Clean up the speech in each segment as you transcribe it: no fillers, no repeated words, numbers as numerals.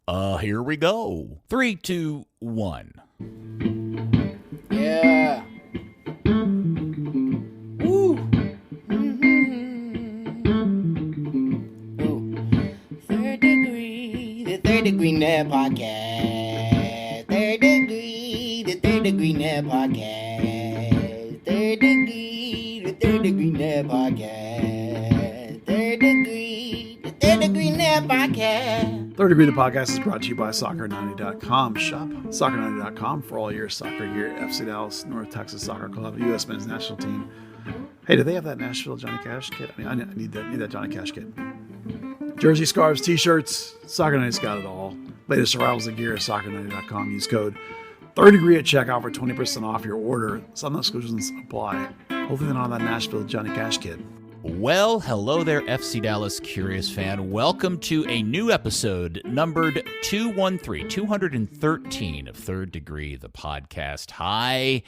Here we go. 3, 2, 1. Yeah. Woo. Ooh. Third Degree, the Third Degree Net Podcast. Third Degree, the Third Degree Net Podcast. Third Degree, the Third Degree Net Podcast. Third Degree, the Third Degree Net Podcast. Third Degree, the podcast is brought to you by Soccer90.com. Shop Soccer90.com for all your soccer gear. FC Dallas, North Texas Soccer Club, U.S. Men's National Team. Hey, do they have that Nashville Johnny Cash kit? I mean, I need that Johnny Cash kit. Jersey, scarves, t-shirts. Soccer90's got it all. Latest arrivals of gear at Soccer90.com. Use code Third Degree at checkout for 20% off your order. Some exclusions apply. Hopefully they're not on that Nashville Johnny Cash kit. Well, hello there, FC Dallas Curious fan. Welcome to a new episode, numbered 213 of Third Degree, the podcast. Hi,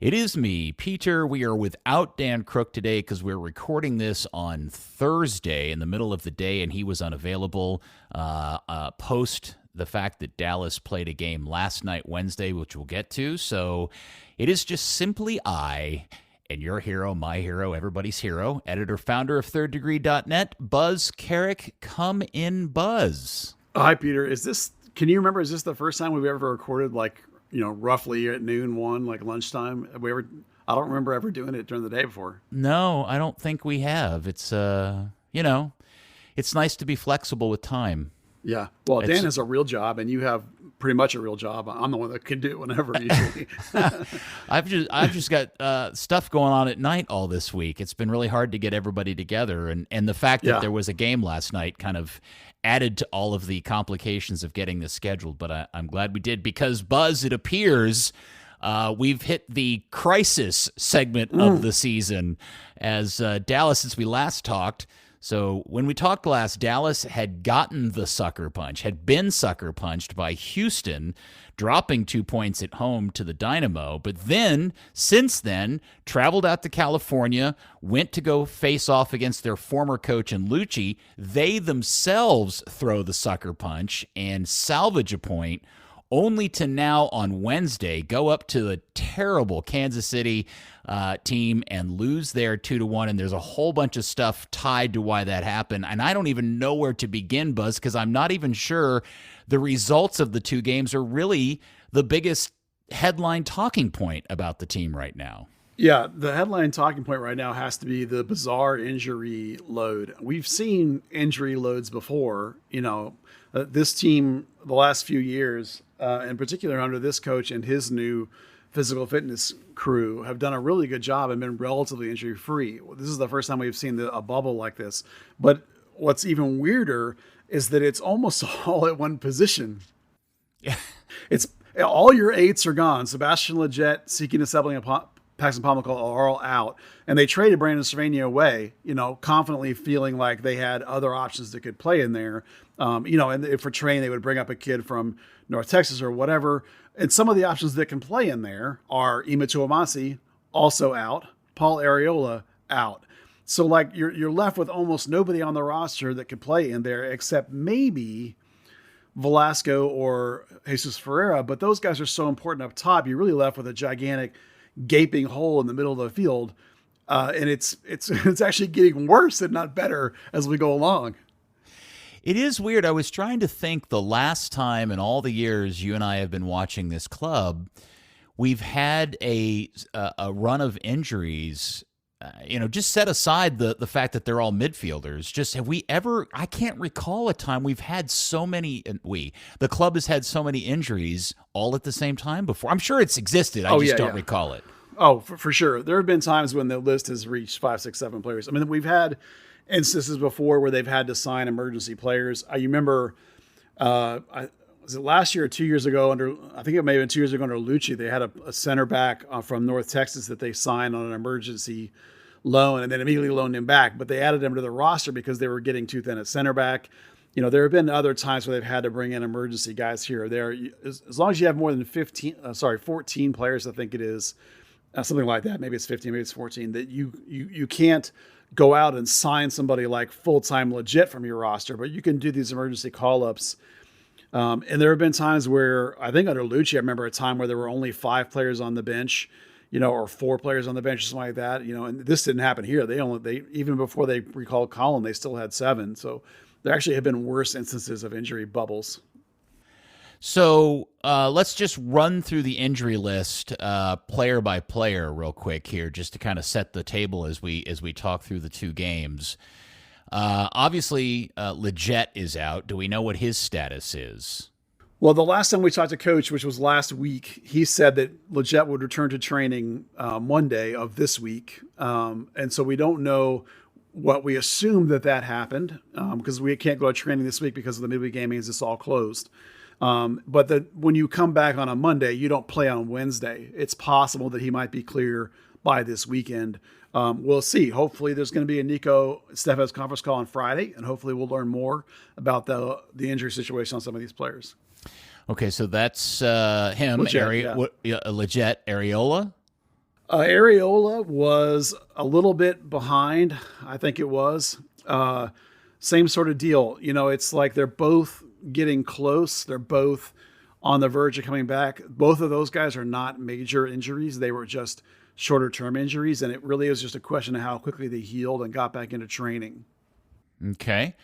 it is me, Peter. We are without Dan Crooke today because we're recording this on Thursday in the middle of the day, and he was unavailable post the fact that Dallas played a game last night, Wednesday, which we'll get to. So it is just simply I, and your hero, my hero, everybody's hero, editor, founder of thirddegree.net, Buzz Carrick. Come in, Buzz. Hi, Peter. Can you remember, is this the first time we've ever recorded, roughly at noon, lunchtime? I don't remember ever doing it during the day before. No, I don't think we have. It's, it's nice to be flexible with time. Yeah. Well, Dan has a real job, and you have pretty much a real job. I'm the one that can do it whenever, usually. I've just got stuff going on at night all this week. It's been really hard to get everybody together, and the fact that there was a game last night kind of added to all of the complications of getting this scheduled. But I'm glad we did, because, Buzz, it appears we've hit the crisis segment of the season as Dallas, since we last talked. So when we talked last, Dallas had gotten the sucker punch, had been sucker punched by Houston, dropping 2 points at home to the Dynamo. But then, since then, traveled out to California, went to go face off against their former coach in Luchi. They themselves throw the sucker punch and salvage a point, only to now on Wednesday go up to the terrible Kansas City team and lose there 2-1. And there's a whole bunch of stuff tied to why that happened. And I don't even know where to begin, Buzz, because I'm not even sure the results of the two games are really the biggest headline talking point about the team right now. Yeah, the headline talking point right now has to be the bizarre injury load. We've seen injury loads before. This team, the last few years, in particular under this coach and his new physical fitness crew, have done a really good job and been relatively injury-free. This is the first time we've seen a bubble like this. But what's even weirder is that it's almost all at one position. Yeah. It's all your eights are gone. Sebastian Lletget, Tsiki and Paxton Pomykal are all out. And they traded Brandon Cervania away, confidently feeling like they had other options that could play in there. And if for training, they would bring up a kid from North Texas or whatever. And some of the options that can play in there are Ima Tuamasi, also out, Paul Areola, out. So you're left with almost nobody on the roster that could play in there except maybe Velasco or Jesus Ferreira. But those guys are so important up top, you're really left with a gigantic gaping hole in the middle of the field. And it's actually getting worse and not better as we go along. It is weird. I was trying to think the last time in all the years you and I have been watching this club, we've had a run of injuries. Just set aside the fact that they're all midfielders. Just have we ever? I can't recall a time we've had so many. The club has had so many injuries all at the same time before. I'm sure it's existed. I just don't recall it. Oh, for sure. There have been times when the list has reached 5, 6, 7 players. I mean, we've had instances before where they've had to sign emergency players. I remember, was it last year or 2 years ago I think it may have been 2 years ago under Luchi, they had a center back from North Texas that they signed on an emergency loan and then immediately loaned him back. But they added him to the roster because they were getting too thin at center back. There have been other times where they've had to bring in emergency guys here or there. As long as you have more than 14 players, I think it is, something like that. Maybe it's 15, maybe it's 14, that you can't go out and sign somebody like full-time legit from your roster, but you can do these emergency call-ups And there have been times where I think under Luchi, I remember a time where there were only 5 players on the bench, or 4 players on the bench, or something like that. And this didn't happen here. They even before they recalled Collin, they still had 7. So there actually have been worse instances of injury bubbles. So let's just run through the injury list player by player real quick here, just to kind of set the table as we talk through the 2 games. Obviously, Leggett is out. Do we know what his status is? Well, the last time we talked to Coach, which was last week, he said that Leggett would return to training Monday of this week. And so we don't know what we assume that happened because we can't go to training this week because of the midweek game means it's all closed. But when you come back on a Monday, you don't play on Wednesday. It's possible that he might be clear by this weekend. We'll see. Hopefully there's going to be a Nico Estevez conference call on Friday, and hopefully we'll learn more about the injury situation on some of these players. Okay, so that's him. Leggett, Areola? Areola was a little bit behind, I think it was. Same sort of deal. It's like they're both getting close. They're both on the verge of coming back. Both of those guys are not major injuries. They were just shorter term injuries. And it really is just a question of how quickly they healed and got back into training. Okay.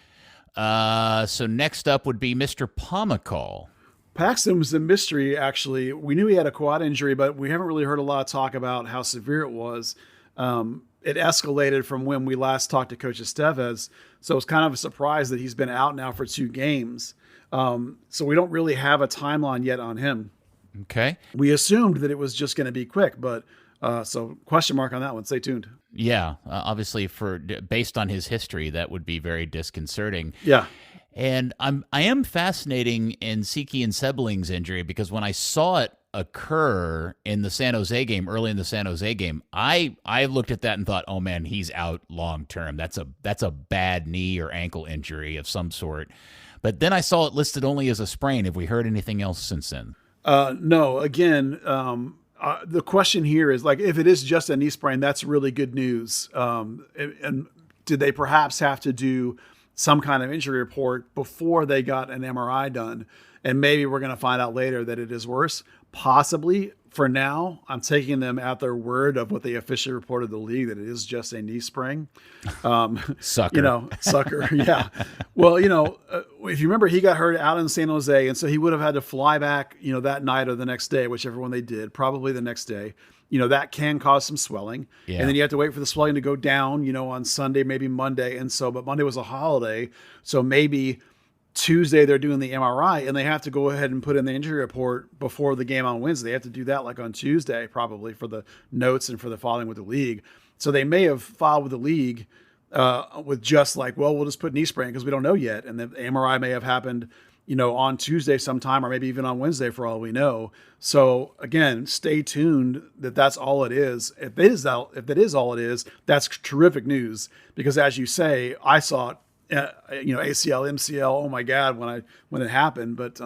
So next up would be Mr. Pomykal. Paxton was a mystery, actually. We knew he had a quad injury, but we haven't really heard a lot of talk about how severe it was. It escalated from when we last talked to Coach Estevez. So it's kind of a surprise that he's been out now for 2 games. So we don't really have a timeline yet on him. Okay. We assumed that it was just going to be quick, but so question mark on that one. Stay tuned. Yeah, obviously based on his history, that would be very disconcerting. Yeah. And I am fascinating in Tsiki and Sebling's injury because when I saw it occur in the San Jose game, early in the San Jose game, I looked at that and thought, oh man, he's out long term. That's a bad knee or ankle injury of some sort. But then I saw it listed only as a sprain. Have we heard anything else since then? No. Again, the question here is if it is just a knee sprain, that's really good news. And did they perhaps have to do some kind of injury report before they got an MRI done? And maybe we're going to find out later that it is worse. Possibly. For now, I'm taking them at their word of what they officially reported to the league, that it is just a knee sprain. Sucker. Sucker. Yeah. Well, if you remember, he got hurt out in San Jose, and so he would have had to fly back, that night or the next day, whichever one they did, probably the next day. That can cause some swelling. Yeah. And then you have to wait for the swelling to go down, on Sunday, maybe Monday. But Monday was a holiday. So maybe Tuesday they're doing the MRI and they have to go ahead and put in the injury report before the game on Wednesday. They have to do that on Tuesday, probably, for the notes and for the filing with the league. So they may have filed with the league with just we'll just put knee sprain because we don't know yet. And the MRI may have happened, on Tuesday sometime, or maybe even on Wednesday for all we know. So again, stay tuned that's all it is. If that is all it is, that's terrific news because as you say, I saw it, ACL, MCL. Oh my God, when it happened, but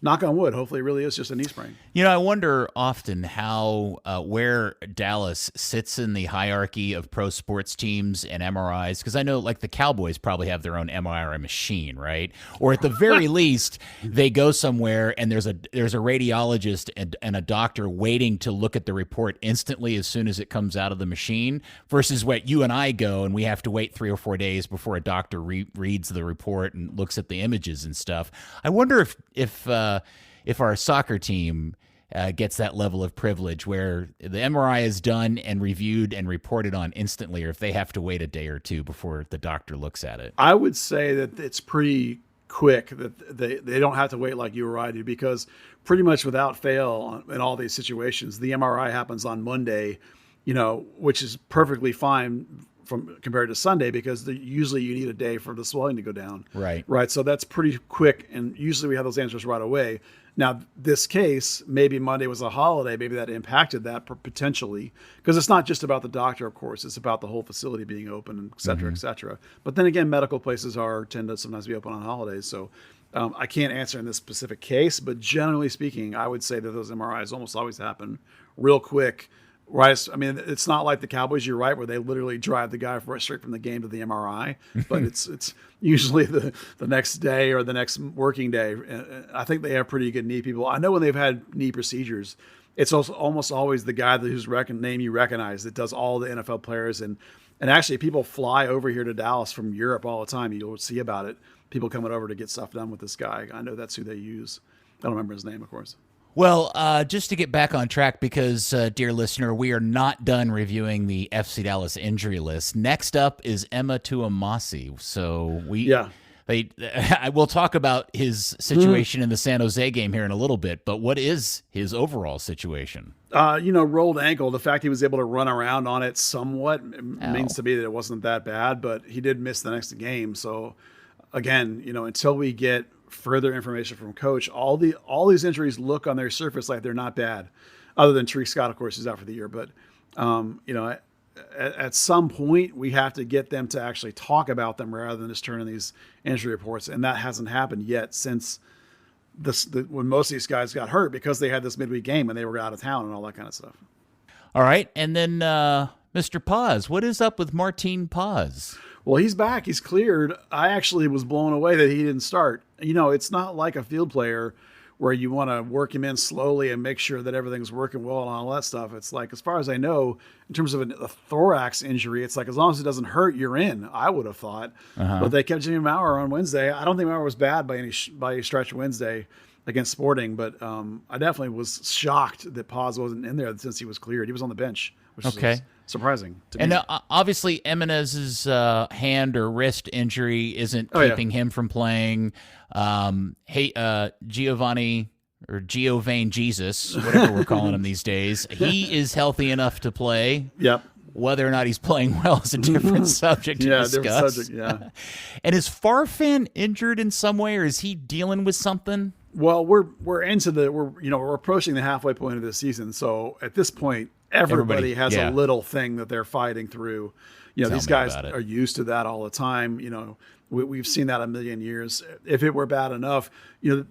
knock on wood, hopefully it really is just a knee sprain. I wonder often how where Dallas sits in the hierarchy of pro sports teams and MRIs, because I know the Cowboys probably have their own MRI machine, right? Or at the very least, they go somewhere and there's a radiologist and a doctor waiting to look at the report instantly as soon as it comes out of the machine, versus what you and I go and we have to wait 3 or 4 days before a doctor reads the report and looks at the images and stuff. I wonder if our soccer team gets that level of privilege where the MRI is done and reviewed and reported on instantly, or if they have to wait a day or 2 before the doctor looks at it. I would say that it's pretty quick, that they don't have to wait like you or I do, because pretty much without fail in all these situations, the MRI happens on Monday, which is perfectly fine compared to Sunday, because usually you need a day for the swelling to go down. Right. So that's pretty quick. And usually we have those answers right away. Now, this case, maybe Monday was a holiday. Maybe that impacted that potentially, because it's not just about the doctor, of course. It's about the whole facility being open, et cetera, et cetera. But then again, medical places tend to sometimes be open on holidays. So I can't answer in this specific case, but generally speaking, I would say that those MRIs almost always happen real quick Right. I mean, it's not like the Cowboys, you're right, where they literally drive the guy straight from the game to the MRI, but it's usually the next day or the next working day. I think they have pretty good knee people. I know when they've had knee procedures, it's also almost always the guy whose name you recognize that does all the NFL players. And actually, people fly over here to Dallas from Europe all the time. You'll see about it. People coming over to get stuff done with this guy. I know that's who they use. I don't remember his name, of course. Well, just to get back on track, because, dear listener, we are not done reviewing the FC Dallas injury list. Next up is Emma Tuamasi. So we'll talk about his situation in the San Jose game here in a little bit, but what is his overall situation? Rolled ankle. The fact he was able to run around on it somewhat means to me that it wasn't that bad, but he did miss the next game. So, again, until we get further information from coach, all these injuries look on their surface like they're not bad, other than Tariq Scott, of course, who's out for the year. But at some point we have to get them to actually talk about them rather than just turn in these injury reports, and that hasn't happened yet since when most of these guys got hurt, because they had this midweek game and they were out of town and all that kind of stuff. All right, and then Mr. Paz, what is up with Martin Paz? Well, he's back. He's cleared. I actually was blown away that he didn't start. It's not like a field player where you want to work him in slowly and make sure that everything's working well and all that stuff. It's like, as far as I know, in terms of a thorax injury, it's like, as long as it doesn't hurt, you're in, I would have thought. But they kept Jimmy Maurer on Wednesday. I don't think Maurer was bad by any stretch Wednesday against Sporting, but I definitely was shocked that Paz wasn't in there since he was cleared. He was on the bench, which is surprising to me. And obviously Jimenez's hand or wrist injury isn't keeping him from playing. Giovanni or Giovanni Jesus, whatever we're calling him these days, he is healthy enough to play. Yep. Whether or not he's playing well is a different subject to discuss. Different subject, yeah. And is Farfan injured in some way, or is he dealing with something? Well, we're approaching the halfway point of the season, so at this point, everybody has a little thing that they're fighting through. These guys are used to that all the time. We've seen that a million years. If it were bad enough,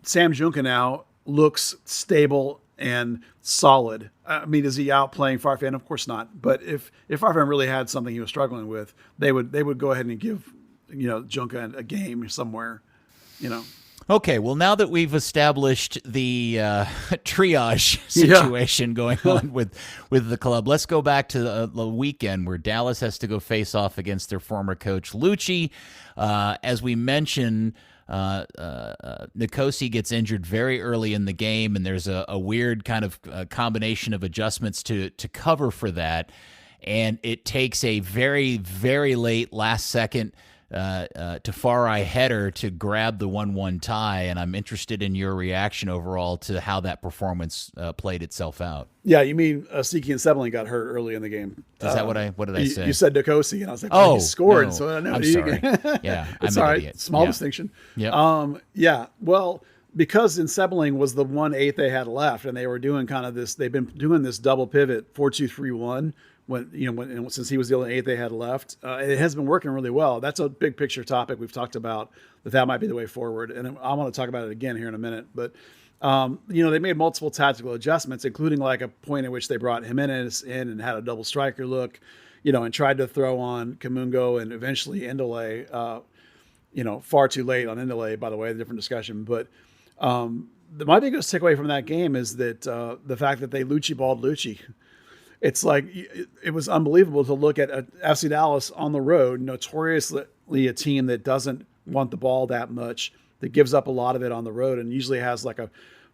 Sam Junca now looks stable and solid. I mean, is he out playing Farfan? Of course not. But if Farfan really had something he was struggling with, they would go ahead and give Junca a game somewhere. Okay, well, now that we've established the triage situation going on with the club, let's go back to the weekend where Dallas has to go face off against their former coach, Luchi. As we mentioned, Nkosi gets injured very early in the game, and there's a weird kind of combination of adjustments to cover for that. And it takes a very, very late last-second Tafari header to grab the 1-1 tie, and I'm interested in your reaction overall to how that performance played itself out. Yeah, you mean Tsiki and Sebling got hurt early in the game? Is that what did I say? You said Nkosi, and I was like, he scored. No, so I'm sorry. Yeah, it's all right. Idiot. Small distinction. Yeah. Well, because in Sebling was the 1/8 they had left, and they were doing kind of this. They've been doing this double pivot 4-2-3-1. Since he was the only 8 they had left, it has been working really well. That's a big picture topic we've talked about, that might be the way forward. And I want to talk about it again here in a minute. But, they made multiple tactical adjustments, including like a point in which they brought Jimenez in and had a double striker look, and tried to throw on Kamungo and eventually Indole, far too late on Indole, by the way, a different discussion. But my biggest takeaway from that game is that the fact that they Luchi balled Luchi. It's like, it was unbelievable to look at FC Dallas on the road, notoriously a team that doesn't want the ball that much, that gives up a lot of it on the road, and usually has like a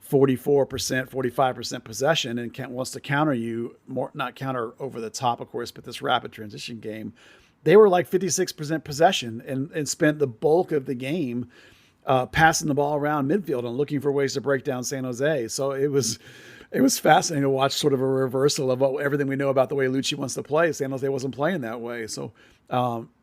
44%, 45% possession, and wants to counter you, not counter over the top, of course, but this rapid transition game. They were like 56% possession and spent the bulk of the game passing the ball around midfield and looking for ways to break down San Jose. So it was fascinating to watch sort of a reversal of everything we know about the way Luchi wants to play. San Jose wasn't playing that way. So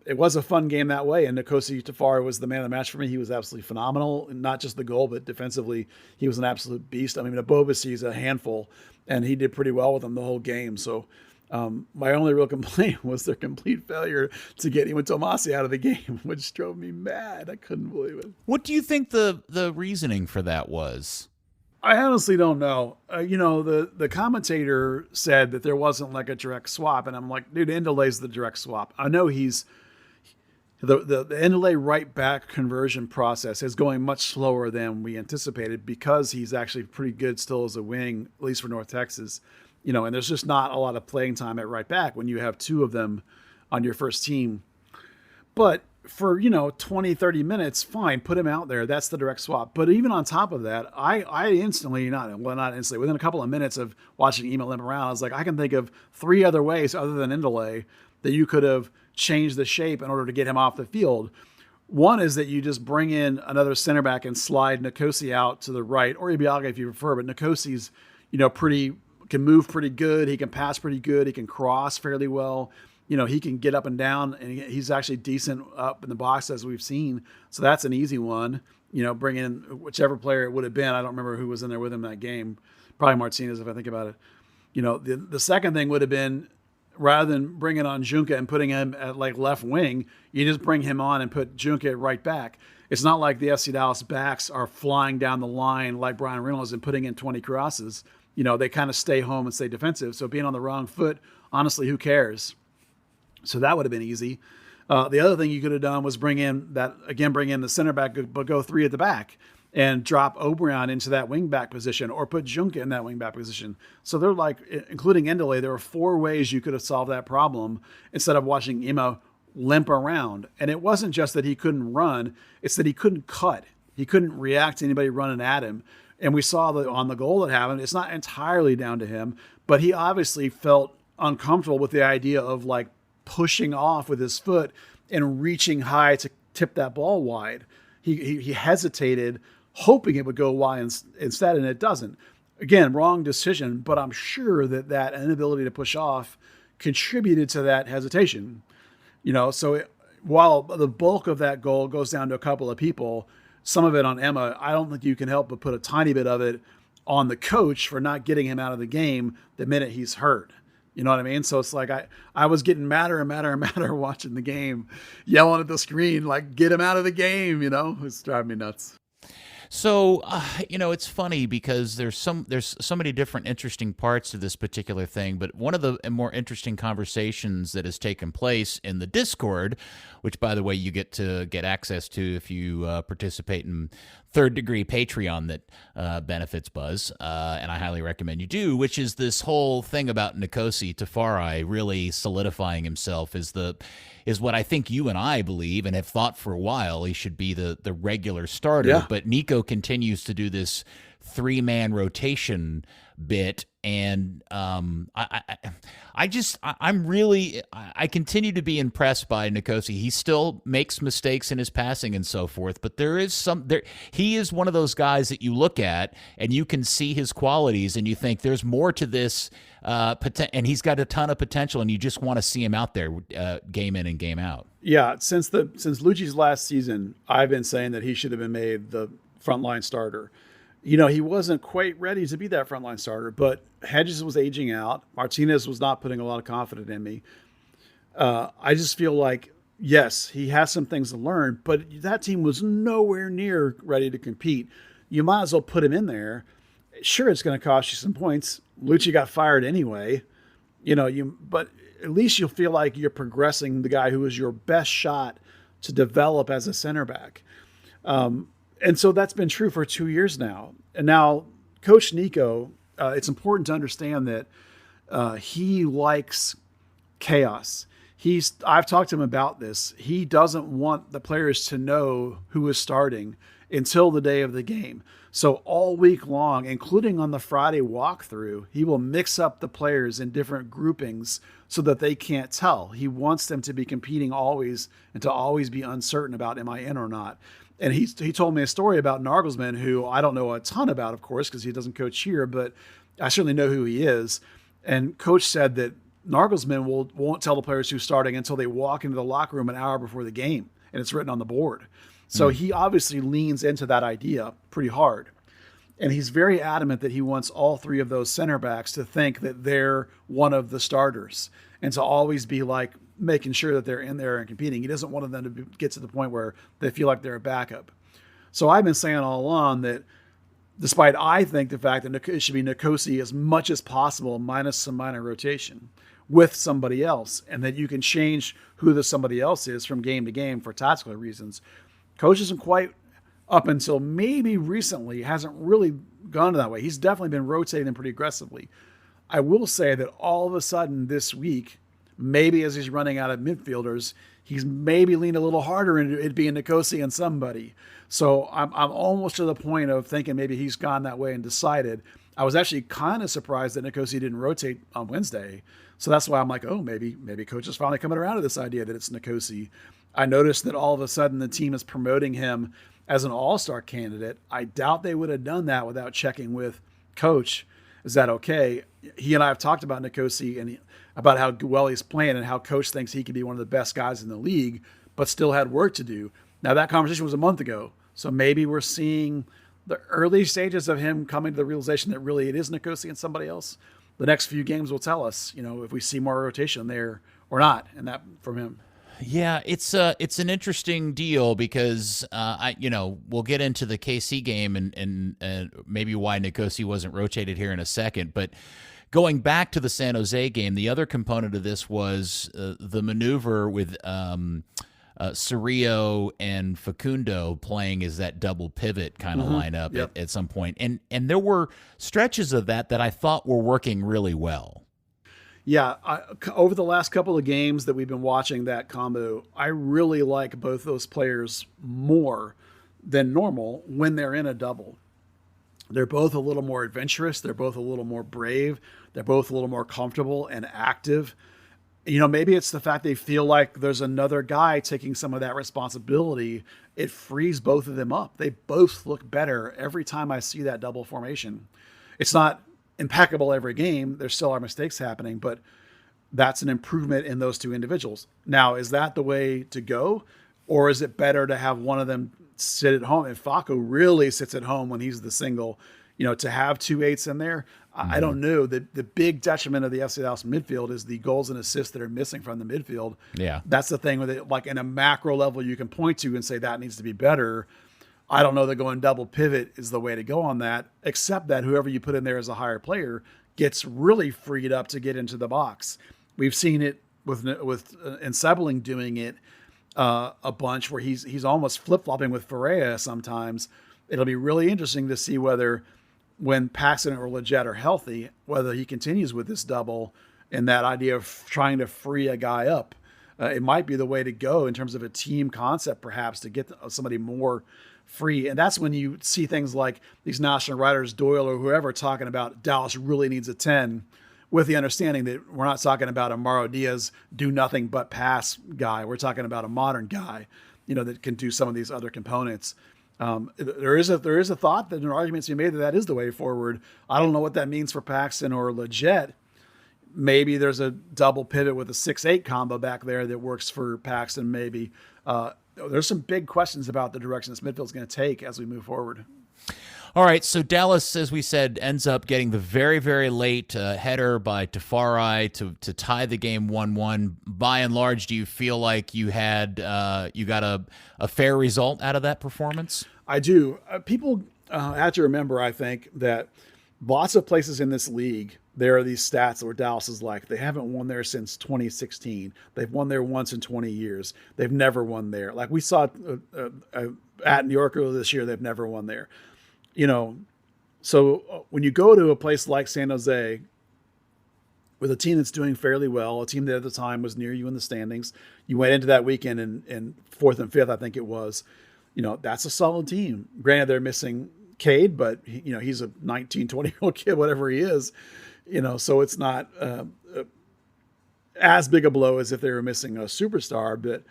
it was a fun game that way. And Nkosi Tafari was the man of the match for me. He was absolutely phenomenal. And not just the goal, but defensively, he was an absolute beast. I mean, Abobasi's a handful, and he did pretty well with him the whole game. So my only real complaint was their complete failure to get Emma Tuamasi out of the game, which drove me mad. I couldn't believe it. What do you think the reasoning for that was? I honestly don't know. The commentator said that there wasn't like a direct swap, and I'm like, dude, Endelay's the direct swap. I know he's the Endelay right back conversion process is going much slower than we anticipated because he's actually pretty good still as a wing, at least for North Texas. And there's just not a lot of playing time at right back when you have two of them on your first team. But for 20, 30 minutes, fine, put him out there. That's the direct swap. But even on top of that, I instantly, not instantly, within a couple of minutes of watching email him around, I was like, I can think of 3 other ways other than Endelay that you could have changed the shape in order to get him off the field. One is that you just bring in another center back and slide Nkosi out to the right, or Ibiaga if you prefer, but Nkosi's, can move pretty good. He can pass pretty good. He can cross fairly well. He can get up and down, and he's actually decent up in the box as we've seen. So that's an easy one. Bring in whichever player it would have been. I don't remember who was in there with him that game. Probably Martinez if I think about it. The second thing would have been, rather than bringing on Junca and putting him at like left wing, you just bring him on and put Junca at right back. It's not like the FC Dallas backs are flying down the line like Brian Reynolds and putting in 20 crosses. They kind of stay home and stay defensive. So being on the wrong foot, honestly, who cares? So that would have been easy. The other thing you could have done was bring in the center back, but go 3 at the back and drop Obrian into that wing back position or put Junca in that wing back position. So they're like, including Endelay, there were 4 ways you could have solved that problem instead of watching Imo limp around. And it wasn't just that he couldn't run, it's that he couldn't cut. He couldn't react to anybody running at him. And we saw that on the goal that happened, it's not entirely down to him, but he obviously felt uncomfortable with the idea of like pushing off with his foot and reaching high to tip that ball wide. He hesitated, hoping it would go wide instead, and it doesn't. Again, wrong decision, but I'm sure that inability to push off contributed to that hesitation. So while the bulk of that goal goes down to a couple of people, some of it on Emma, I don't think you can help but put a tiny bit of it on the coach for not getting him out of the game the minute he's hurt. You know what I mean? So it's like I was getting madder and madder and madder watching the game, yelling at the screen, like, get him out of the game, It's driving me nuts. So, it's funny because there's so many different interesting parts to this particular thing, but one of the more interesting conversations that has taken place in the Discord, which, by the way, you get access to if you participate in Third Degree Patreon that benefits Buzz, and I highly recommend you do, which is this whole thing about Nkosi Tafari really solidifying himself is what I think you and I believe and have thought for a while he should be the regular starter. Yeah. But Nico continues to do this 3-man rotation bit, and I continue to be impressed by Nkosi. He still makes mistakes in his passing and so forth, but he is one of those guys that you look at and you can see his qualities and you think there's more to this and he's got a ton of potential, and you just want to see him out there game in and game out. Yeah, since Luchi's last season, I've been saying that he should have been made the frontline starter. He wasn't quite ready to be that frontline starter, but Hedges was aging out. Martinez was not putting a lot of confidence in me. I just feel like, yes, he has some things to learn, but that team was nowhere near ready to compete. You might as well put him in there. Sure, it's going to cost you some points. Luchi got fired anyway, but at least you'll feel like you're progressing the guy who is your best shot to develop as a center back. And so that's been true for 2 years now. And now Coach Nico, it's important to understand that he likes chaos. I've talked to him about this. He doesn't want the players to know who is starting until the day of the game. So all week long, including on the Friday walkthrough, he will mix up the players in different groupings so that they can't tell. He wants them to be competing always and to always be uncertain about, am I in or not? And he told me a story about Nagelsmann, who I don't know a ton about, of course, because he doesn't coach here, but I certainly know who he is. And Coach said that Nagelsmann won't tell the players who's starting until they walk into the locker room an hour before the game, and it's written on the board. So he obviously leans into that idea pretty hard. And he's very adamant that he wants all 3 of those center backs to think that they're one of the starters and to always be like making sure that they're in there and competing. He doesn't want them to get to the point where they feel like they're a backup. So I've been saying all along that Despite, I think, the fact that it should be Nkosi as much as possible, minus some minor rotation with somebody else, and that you can change who the somebody else is from game to game for tactical reasons. Coach isn't quite, up until maybe recently, hasn't really gone that way. He's definitely been rotating them pretty aggressively. I will say that all of a sudden this week, maybe as he's running out of midfielders, he's maybe leaned a little harder into it being Nkosi and somebody. So I'm almost to the point of thinking maybe he's gone that way and decided. I was actually kind of surprised that Nkosi didn't rotate on Wednesday. So that's why I'm like, oh, maybe Coach is finally coming around to this idea that it's Nkosi. I noticed that all of a sudden the team is promoting him as an all-star candidate. I doubt they would have done that without checking with Coach. Is that okay? He and I have talked about Nkosi and about how well he's playing and how Coach thinks he could be one of the best guys in the league, but still had work to do. Now, that conversation was a month ago. So maybe we're seeing the early stages of him coming to the realization that really it is Nkosi and somebody else. The next few games will tell us, if we see more rotation there or not, and that from him. Yeah, it's an interesting deal because we'll get into the KC game and maybe why Nkosi wasn't rotated here in a second, but going back to the San Jose game, the other component of this was the maneuver with Cerrillo and Facundo playing as that double pivot kind of lineup at some point, and there were stretches of that I thought were working really well. Yeah, over the last couple of games that we've been watching that combo, I really like both those players more than normal when they're in a double. They're both a little more adventurous. They're both a little more brave. They're both a little more comfortable and active. Maybe it's the fact they feel like there's another guy taking some of that responsibility. It frees both of them up. They both look better every time I see that double formation. It's not impeccable every game. There still are mistakes happening, but that's an improvement in those two individuals. Now, is that the way to go? Or is it better to have one of them sit at home? And Faco really sits at home when he's the single, to have 2 8s in there. I don't know. The big detriment of the FC Dallas midfield is the goals and assists that are missing from the midfield. Yeah. That's the thing with it, like in a macro level, you can point to and say that needs to be better. I don't know that going double pivot is the way to go on that, except that whoever you put in there as a higher player gets really freed up to get into the box. We've seen it with Ensebling doing it a bunch where he's almost flip-flopping with Ferreira sometimes. It'll be really interesting to see whether when Paxton or Leggett are healthy, whether he continues with this double and that idea of trying to free a guy up. It might be the way to go in terms of a team concept, perhaps, to get somebody more free. And that's when you see things like these national writers, Doyle or whoever, talking about Dallas really needs a 10, with the understanding that we're not talking about a Mauro Diaz do nothing but pass guy. We're talking about a modern guy, that can do some of these other components. There is a thought that an argument to be made that is the way forward. I don't know what that means for Paxton or Leggett. Maybe there's a double pivot with a 6-8 combo back there that works for Paxton. Maybe there's some big questions about the direction this midfield is going to take as we move forward. All right, so Dallas, as we said, ends up getting the very, very late header by Tafari to tie the game 1-1. By and large, do you feel like you got a fair result out of that performance? I do. People have to remember, I think, that lots of places in this league, there are these stats where Dallas is like, they haven't won there since 2016. They've won there once in 20 years. They've never won there. Like we saw at New York earlier this year, they've never won there. So when you go to a place like San Jose with a team that's doing fairly well, a team that at the time was near you in the standings, you went into that weekend in 4th and 5th, I think it was, that's a solid team. Granted, they're missing Cade, but he's a 19, 20-year-old kid, whatever he is, so it's not as big a blow as if they were missing a superstar. But,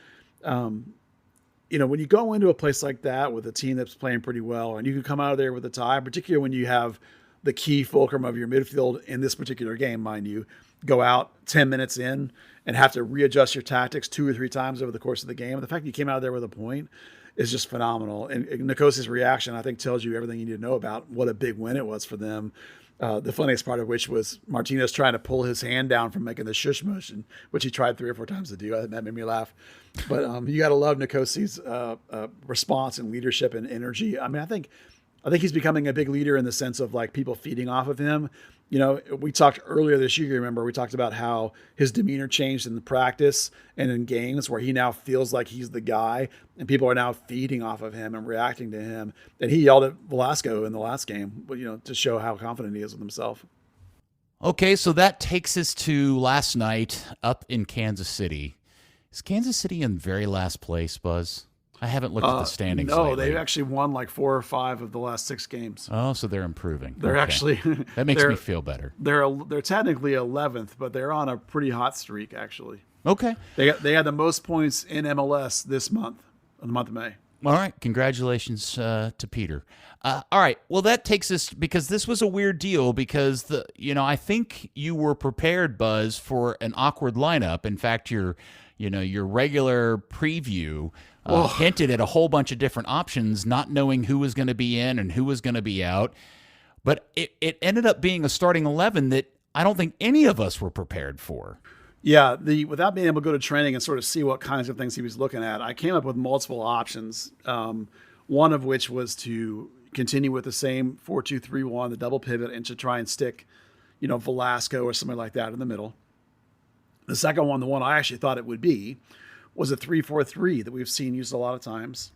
when you go into a place like that with a team that's playing pretty well and you can come out of there with a tie, particularly when you have the key fulcrum of your midfield in this particular game, mind you, go out 10 minutes in and have to readjust your tactics 2 or 3 times over the course of the game. The fact that you came out of there with a point is just phenomenal. And Nikosi's reaction, I think, tells you everything you need to know about what a big win it was for them. The funniest part of which was Martinez trying to pull his hand down from making the shush motion, which he tried 3 or 4 times to do. That made me laugh. But you got to love Nikosi's response and leadership and energy. I mean, I think I think he's becoming a big leader in the sense of like people feeding off of him. You know, we talked earlier this year, remember, we talked about how his demeanor changed in the practice and in games where he now feels like he's the guy and people are now feeding off of him and reacting to him. And he yelled at Velasco in the last game, you know, to show how confident he is with himself. Okay, so that takes us to last night up in Kansas City. Is Kansas City in very last place, Buzz? I haven't looked at the standings No, lately. they've actually won like 4 or 5 of the last 6 games. Oh, so they're improving. They're actually that makes me feel better. They're technically 11th, but they're on a pretty hot streak actually. Okay. They had the most points in MLS this month, in the month of May. All right. Congratulations to Peter. All right. Well, that takes us, because this was a weird deal, because I think you were prepared, Buzz, for an awkward lineup. In fact, your regular preview hinted at a whole bunch of different options, not knowing who was going to be in and who was going to be out. But it ended up being a starting 11 that I don't think any of us were prepared for. Yeah, without being able to go to training and sort of see what kinds of things he was looking at, I came up with multiple options. One of which was to continue with the same 4-2-3-1, the double pivot, and to try and stick, Velasco or something like that in the middle. The second one, the one I actually thought it would be, was a 3-4-3 that we've seen used a lot of times.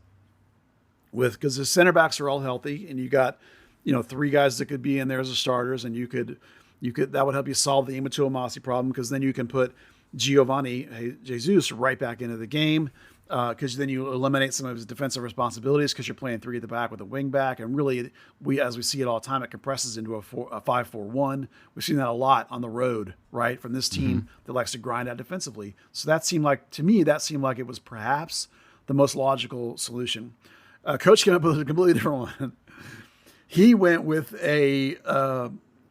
Because the center backs are all healthy, and you got, 3 guys that could be in there as starters, and you could that would help you solve the Imatu Amasi problem, because then you can put Giovanni Jesus right back into the game, because then you eliminate some of his defensive responsibilities because you're playing 3 at the back with a wing back, and really, as we see it all the time, it compresses into a 5-4-1. We've seen that a lot on the road, right, from this team that likes to grind out defensively. So that seemed like it was perhaps the most logical solution. Coach came up with a completely different one. He went with a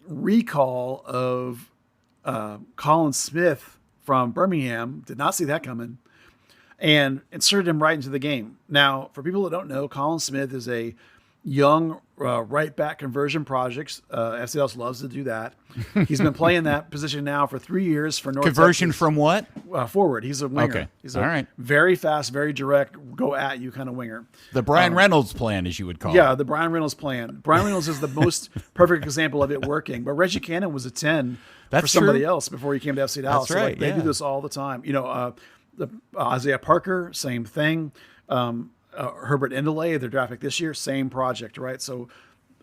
recall of Collin Smith from Birmingham. Did not see that coming. And inserted him right into the game. Now, for people that don't know, Collin Smith is a young right back conversion project. FC Dallas loves to do that. He's been playing that position now for 3 years for North Conversion Texas. From what? Forward. He's a winger. Okay. He's all right. Very fast, very direct, go at you kind of winger. The Brian Reynolds plan, as you would call it. Yeah, the Brian Reynolds plan. Brian Reynolds is the most perfect example of it working. But Reggie Cannon was a 10 for somebody else before he came to FC Dallas. That's right. So, they do this all the time. Isaiah Parker, same thing. Herbert Endeley, their draft pick this year, same project, right? So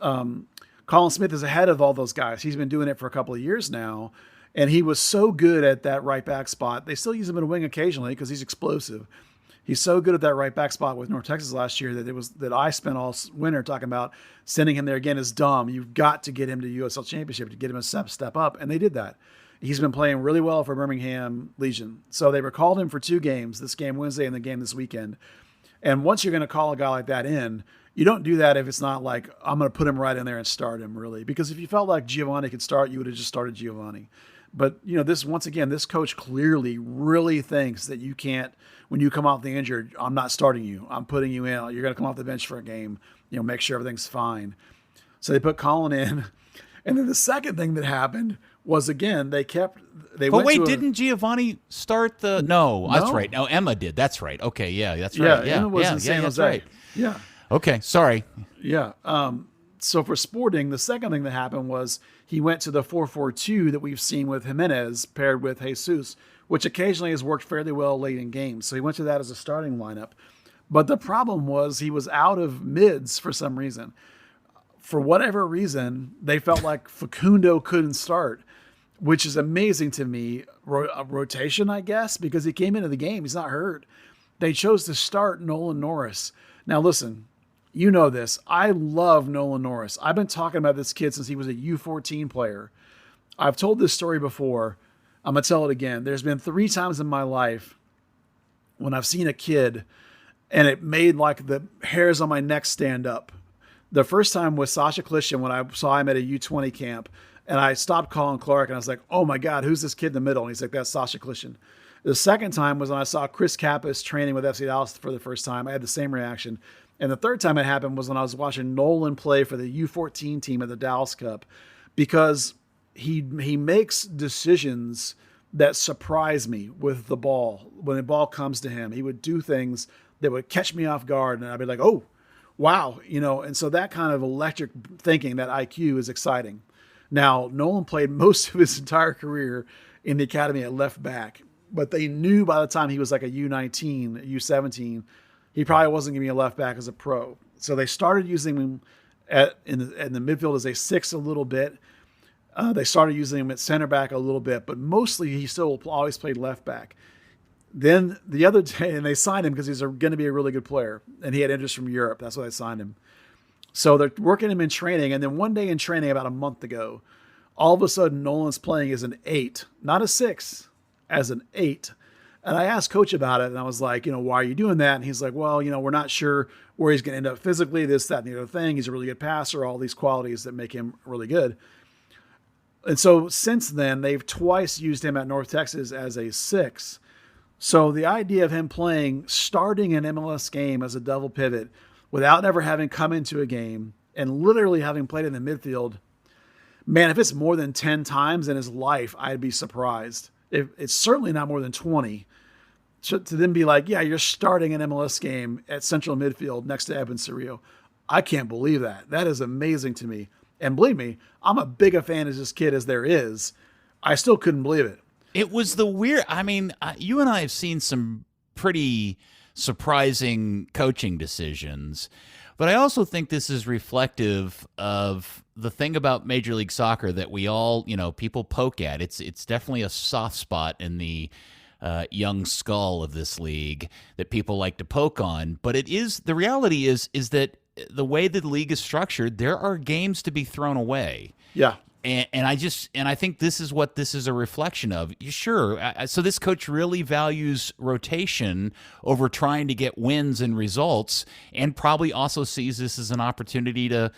Collin Smith is ahead of all those guys. He's been doing it for a couple of years now, and he was so good at that right back spot. They still use him in a wing occasionally because he's explosive. He's so good at that right back spot with North Texas last year that I spent all winter talking about sending him there again is dumb. You've got to get him to USL Championship to get him a step up, and they did that. He's been playing really well for Birmingham Legion. So they recalled him for 2 games, this game Wednesday and the game this weekend. And once you're going to call a guy like that in, you don't do that if it's not like, I'm going to put him right in there and start him, really. Because if you felt like Giovanni could start, you would have just started Giovanni. But, this coach clearly really thinks that you can't, when you come off the injured, I'm not starting you. I'm putting you in. You're going to come off the bench for a game, make sure everything's fine. So they put Collin in. And then the second thing that happened was, again, didn't Giovanni start the? No, that's right. No, Emma did. That's right. Okay, yeah, that's right. Yeah, Emma was in San that's Jose. right. Yeah. Okay, sorry. Yeah. So for Sporting, the second thing that happened was he went to the 4-4-2 that we've seen with Jimenez paired with Jesus, which occasionally has worked fairly well late in games. So he went to that as a starting lineup. But the problem was he was out of mids for some reason. For whatever reason, they felt like Facundo couldn't start, which is amazing to me. A rotation, I guess, because he came into the game. He's not hurt. They chose to start Nolan Norris. Now, listen, you know this. I love Nolan Norris. I've been talking about this kid since he was a U14 player. I've told this story before. I'm going to tell it again. There's been 3 times in my life when I've seen a kid and it made like the hairs on my neck stand up. The first time was Sasha Clishan when I saw him at a U20 camp, and I stopped calling Clark, and I was like, oh my God, who's this kid in the middle? And he's like, that's Sasha Clishan. The second time was when I saw Chris Kappas training with FC Dallas for the first time. I had the same reaction. And the third time it happened was when I was watching Nolan play for the U14 team at the Dallas Cup, because he makes decisions that surprise me with the ball. When the ball comes to him, he would do things that would catch me off guard, and I'd be like, oh, wow, and so that kind of electric thinking, that IQ is exciting. Now, Nolan played most of his entire career in the academy at left back, but they knew by the time he was like a U19, U17, he probably wasn't going to be a left back as a pro. So they started using him in the midfield as a 6 a little bit. They started using him at center back a little bit, but mostly he still always played left back. Then the other day, and they signed him because he's going to be a really good player, and he had interest from Europe. That's why they signed him. So they're working him in training, and then one day in training about a month ago, all of a sudden Nolan's playing as an 8, not a 6, as an 8. And I asked Coach about it, and I was like, why are you doing that? And he's like, well, we're not sure where he's going to end up physically, this, that, and the other thing. He's a really good passer, all these qualities that make him really good. And so since then, they've twice used him at North Texas as a 6. So the idea of him starting an MLS game as a double pivot without ever having come into a game and literally having played in the midfield, man, if it's more than 10 times in his life, I'd be surprised. It's certainly not more than 20. So to then be like, yeah, you're starting an MLS game at central midfield next to Evan Cerrillo. I can't believe that. That is amazing to me. And believe me, I'm a big a fan of this kid as there is. I still couldn't believe it. It was the weird. I mean, you and I have seen some pretty surprising coaching decisions, but I also think this is reflective of the thing about Major League Soccer that we all, people poke at. It's definitely a soft spot in the young skull of this league that people like to poke on. But the reality is that the way that the league is structured, there are games to be thrown away. Yeah. And I think this is what this is a reflection of. Sure. So this coach really values rotation over trying to get wins and results, and probably also sees this as an opportunity to,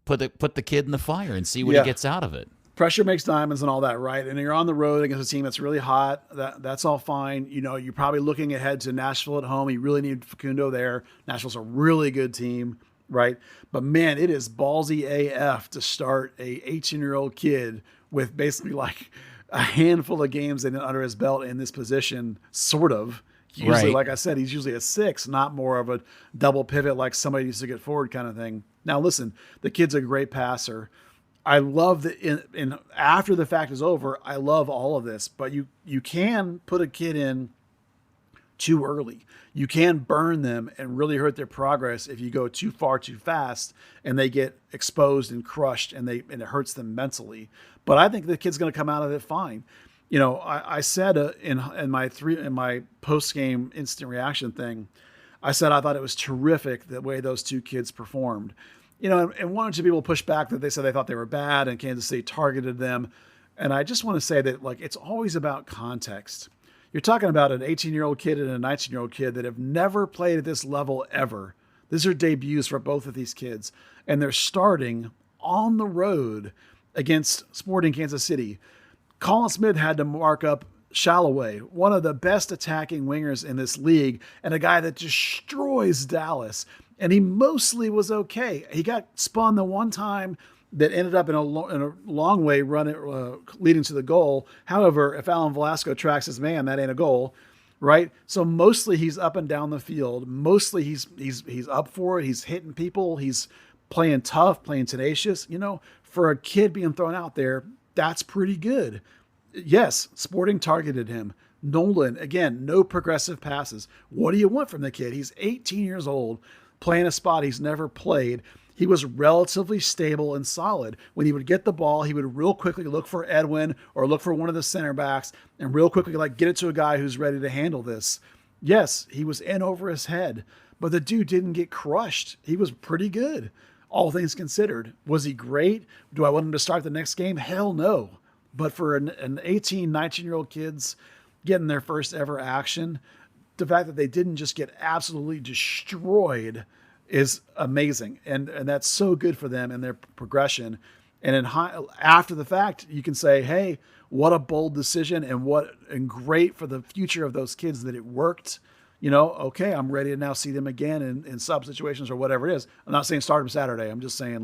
put the kid in the fire and see what he gets out of it. Pressure makes diamonds and all that, right? And you're on the road against a team that's really hot. That's all fine. You're probably looking ahead to Nashville at home. You really need Facundo there. Nashville's a really good team, right? But man, it is ballsy AF to start a 18-year-old kid with basically like a handful of games under his belt in this position, sort of. Usually, right. Like I said, he's usually a 6, not more of a double pivot like somebody used to get forward kind of thing. Now, listen, the kid's a great passer. I love that in after the fact is over, I love all of this, but you can put a kid in too early. You can burn them and really hurt their progress if you go too far too fast and they get exposed and crushed and it hurts them mentally. But I think the kid's going to come out of it fine. I said in my post game instant reaction thing, I said I thought it was terrific the way those two kids performed. And one or two people pushed back that they said they thought they were bad and Kansas City targeted them. And I just want to say that it's always about context. You're talking about an 18-year-old kid and a 19-year-old kid that have never played at this level ever. These are debuts for both of these kids. And they're starting on the road against Sporting Kansas City. Collin Smith had to mark up Shalloway, one of the best attacking wingers in this league, and a guy that destroys Dallas. And he mostly was okay. He got spun the one time that ended up in a long way run leading to the goal. However, if Alan Velasco tracks his man, that ain't a goal, right? So mostly he's up and down the field. Mostly he's up for it. He's hitting people. He's playing tough, playing tenacious. For a kid being thrown out there, that's pretty good. Yes, Sporting targeted him. Nolan, again, no progressive passes. What do you want from the kid? He's 18 years old, playing a spot he's never played. He was relatively stable and solid. When he would get the ball, he would real quickly look for Edwin or look for one of the center backs and real quickly get it to a guy who's ready to handle this. Yes, he was in over his head, but the dude didn't get crushed. He was pretty good, all things considered. Was he great? Do I want him to start the next game? Hell no. But for an 18, 19-year-old kids getting their first ever action, the fact that they didn't just get absolutely destroyed is amazing. And that's so good for them and their progression. And after the fact, you can say, hey, what a bold decision and great for the future of those kids that it worked. Okay, I'm ready to now see them again in sub situations or whatever it is. I'm not saying start them Saturday. I'm just saying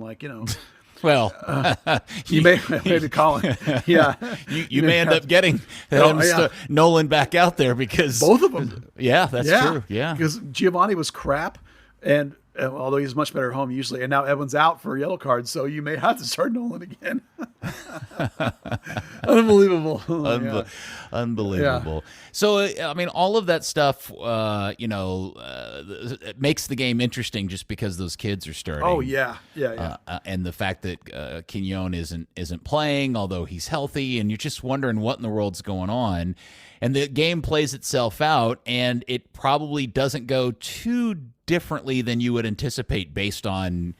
Well, you may maybe Collin. Yeah, you may end up getting Nolan back out there because both of them. Yeah, that's true. Yeah, because Giovanni was crap, and although he's much better at home usually. And now Edwin's out for a yellow card, so you may have to start Nolan again. Unbelievable. Unbelievable. Yeah. So, I mean, all of that stuff, it makes the game interesting just because those kids are starting. Oh, yeah. And the fact that Quignon isn't playing, although he's healthy, and you're just wondering what in the world's going on. And the game plays itself out, and it probably doesn't go too differently than you would anticipate based on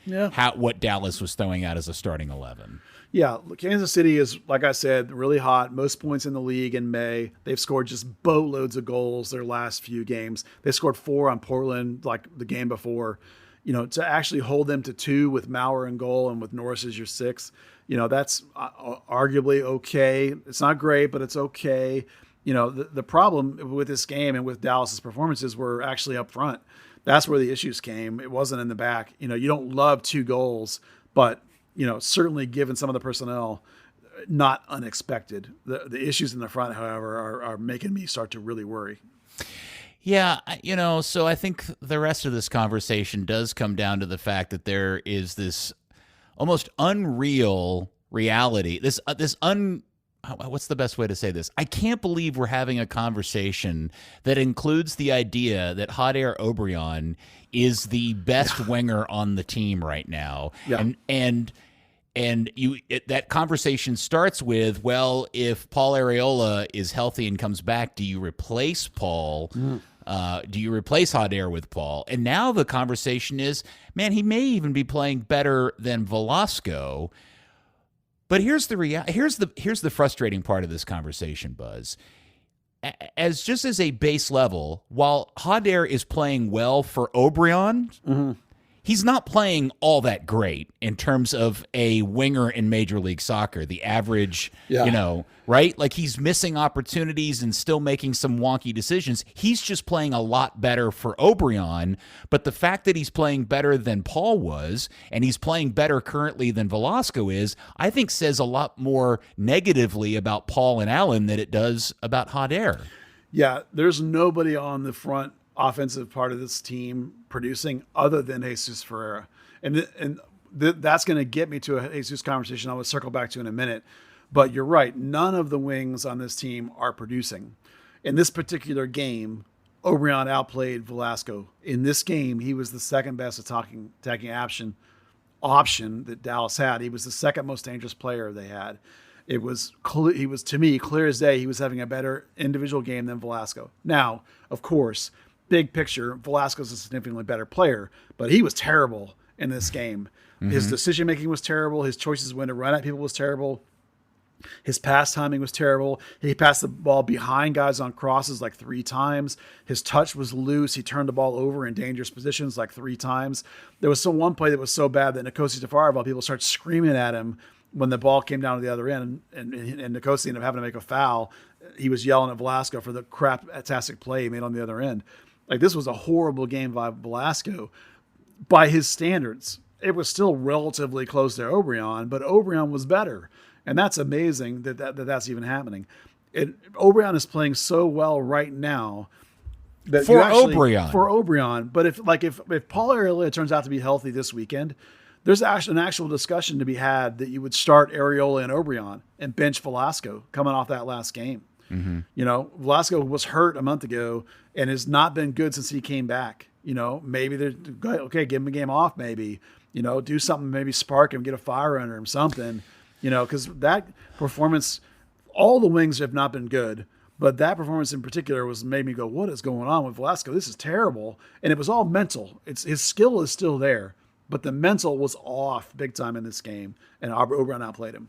what Dallas was throwing out as a starting 11. Yeah, Kansas City is, like I said, really hot. Most points in the league in May. They've scored just boatloads of goals their last few games. They scored 4 on Portland like the game before. To actually hold them to 2 with Maurer in goal and with Norris as your 6, that's arguably okay. It's not great, but it's okay. The problem with this game and with Dallas's performances were actually up front. That's where the issues came. It wasn't in the back. You don't love 2 goals, but certainly given some of the personnel, not unexpected. The issues in the front, however, are making me start to really worry. Yeah, so I think the rest of this conversation does come down to the fact that there is this almost unreal reality. What's the best way to say this? I can't believe we're having a conversation that includes the idea that Hadair Obrian is the best winger on the team right now. Yeah. And that conversation starts with, well, if Paul Arriola is healthy and comes back, do you replace Paul? Do you replace Hadair with Paul? And now the conversation is, man, he may even be playing better than Velasco. But here's the frustrating part of this conversation, Buzz. As a base level, while Hadair is playing well for Obrian, he's not playing all that great in terms of a winger in Major League Soccer. The average, right? Like he's missing opportunities and still making some wonky decisions. He's just playing a lot better for Obrian. But the fact that he's playing better than Paul was, and he's playing better currently than Velasco is, I think says a lot more negatively about Paul and Allen than it does about Hadair. Yeah, there's nobody on the front offensive part of this team producing other than Jesus Ferreira. And that's going to get me to a Jesus conversation I will circle back to in a minute. But you're right. None of the wings on this team are producing. In this particular game, Obrian outplayed Velasco. In this game, he was the second best attacking option that Dallas had. He was the second most dangerous player they had. He was, to me, clear as day, he was having a better individual game than Velasco. Now, of course, big picture, Velasco's a significantly better player, but he was terrible in this game. His decision-making was terrible. His choices when to run at people was terrible. His pass timing was terrible. He passed the ball behind guys on crosses like 3 times. His touch was loose. He turned the ball over in dangerous positions like 3 times. There was one play that was so bad that Nkosi Tafarivал, people started screaming at him when the ball came down to the other end, and Nkosi ended up having to make a foul. He was yelling at Velasco for the crap-tastic play he made on the other end. Like, this was a horrible game by Velasco. By his standards, it was still relatively close to Obrian, but Obrian was better. And that's amazing that's even happening. Obrian is playing so well right now that for Obrian. But if Paul Arriola turns out to be healthy this weekend, there's actually an actual discussion to be had that you would start Arriola and Obrian and bench Velasco coming off that last game. Velasco was hurt a month ago and has not been good since he came back. Maybe give him a game off. Maybe do something. Maybe spark him, get a fire under him, something. Because that performance, all the wings have not been good, but that performance in particular made me go, what is going on with Velasco? This is terrible. And it was all mental. His skill is still there, but the mental was off big time in this game, and Obrian outplayed him.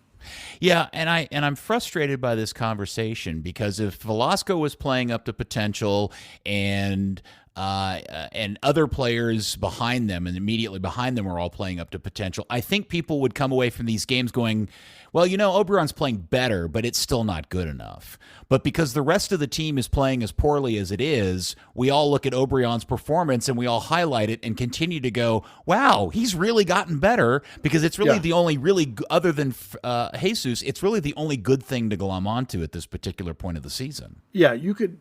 Yeah, and I'm frustrated by this conversation because if Velasco was playing up to potential and other players behind them and immediately behind them were all playing up to potential, I think people would come away from these games going, well, Obrian's playing better, but it's still not good enough. But because the rest of the team is playing as poorly as it is, we all look at Obrian's performance and we all highlight it and continue to go, wow, he's really gotten better, because it's really the only other than Jesus, it's really the only good thing to glom onto at this particular point of the season. Yeah, you could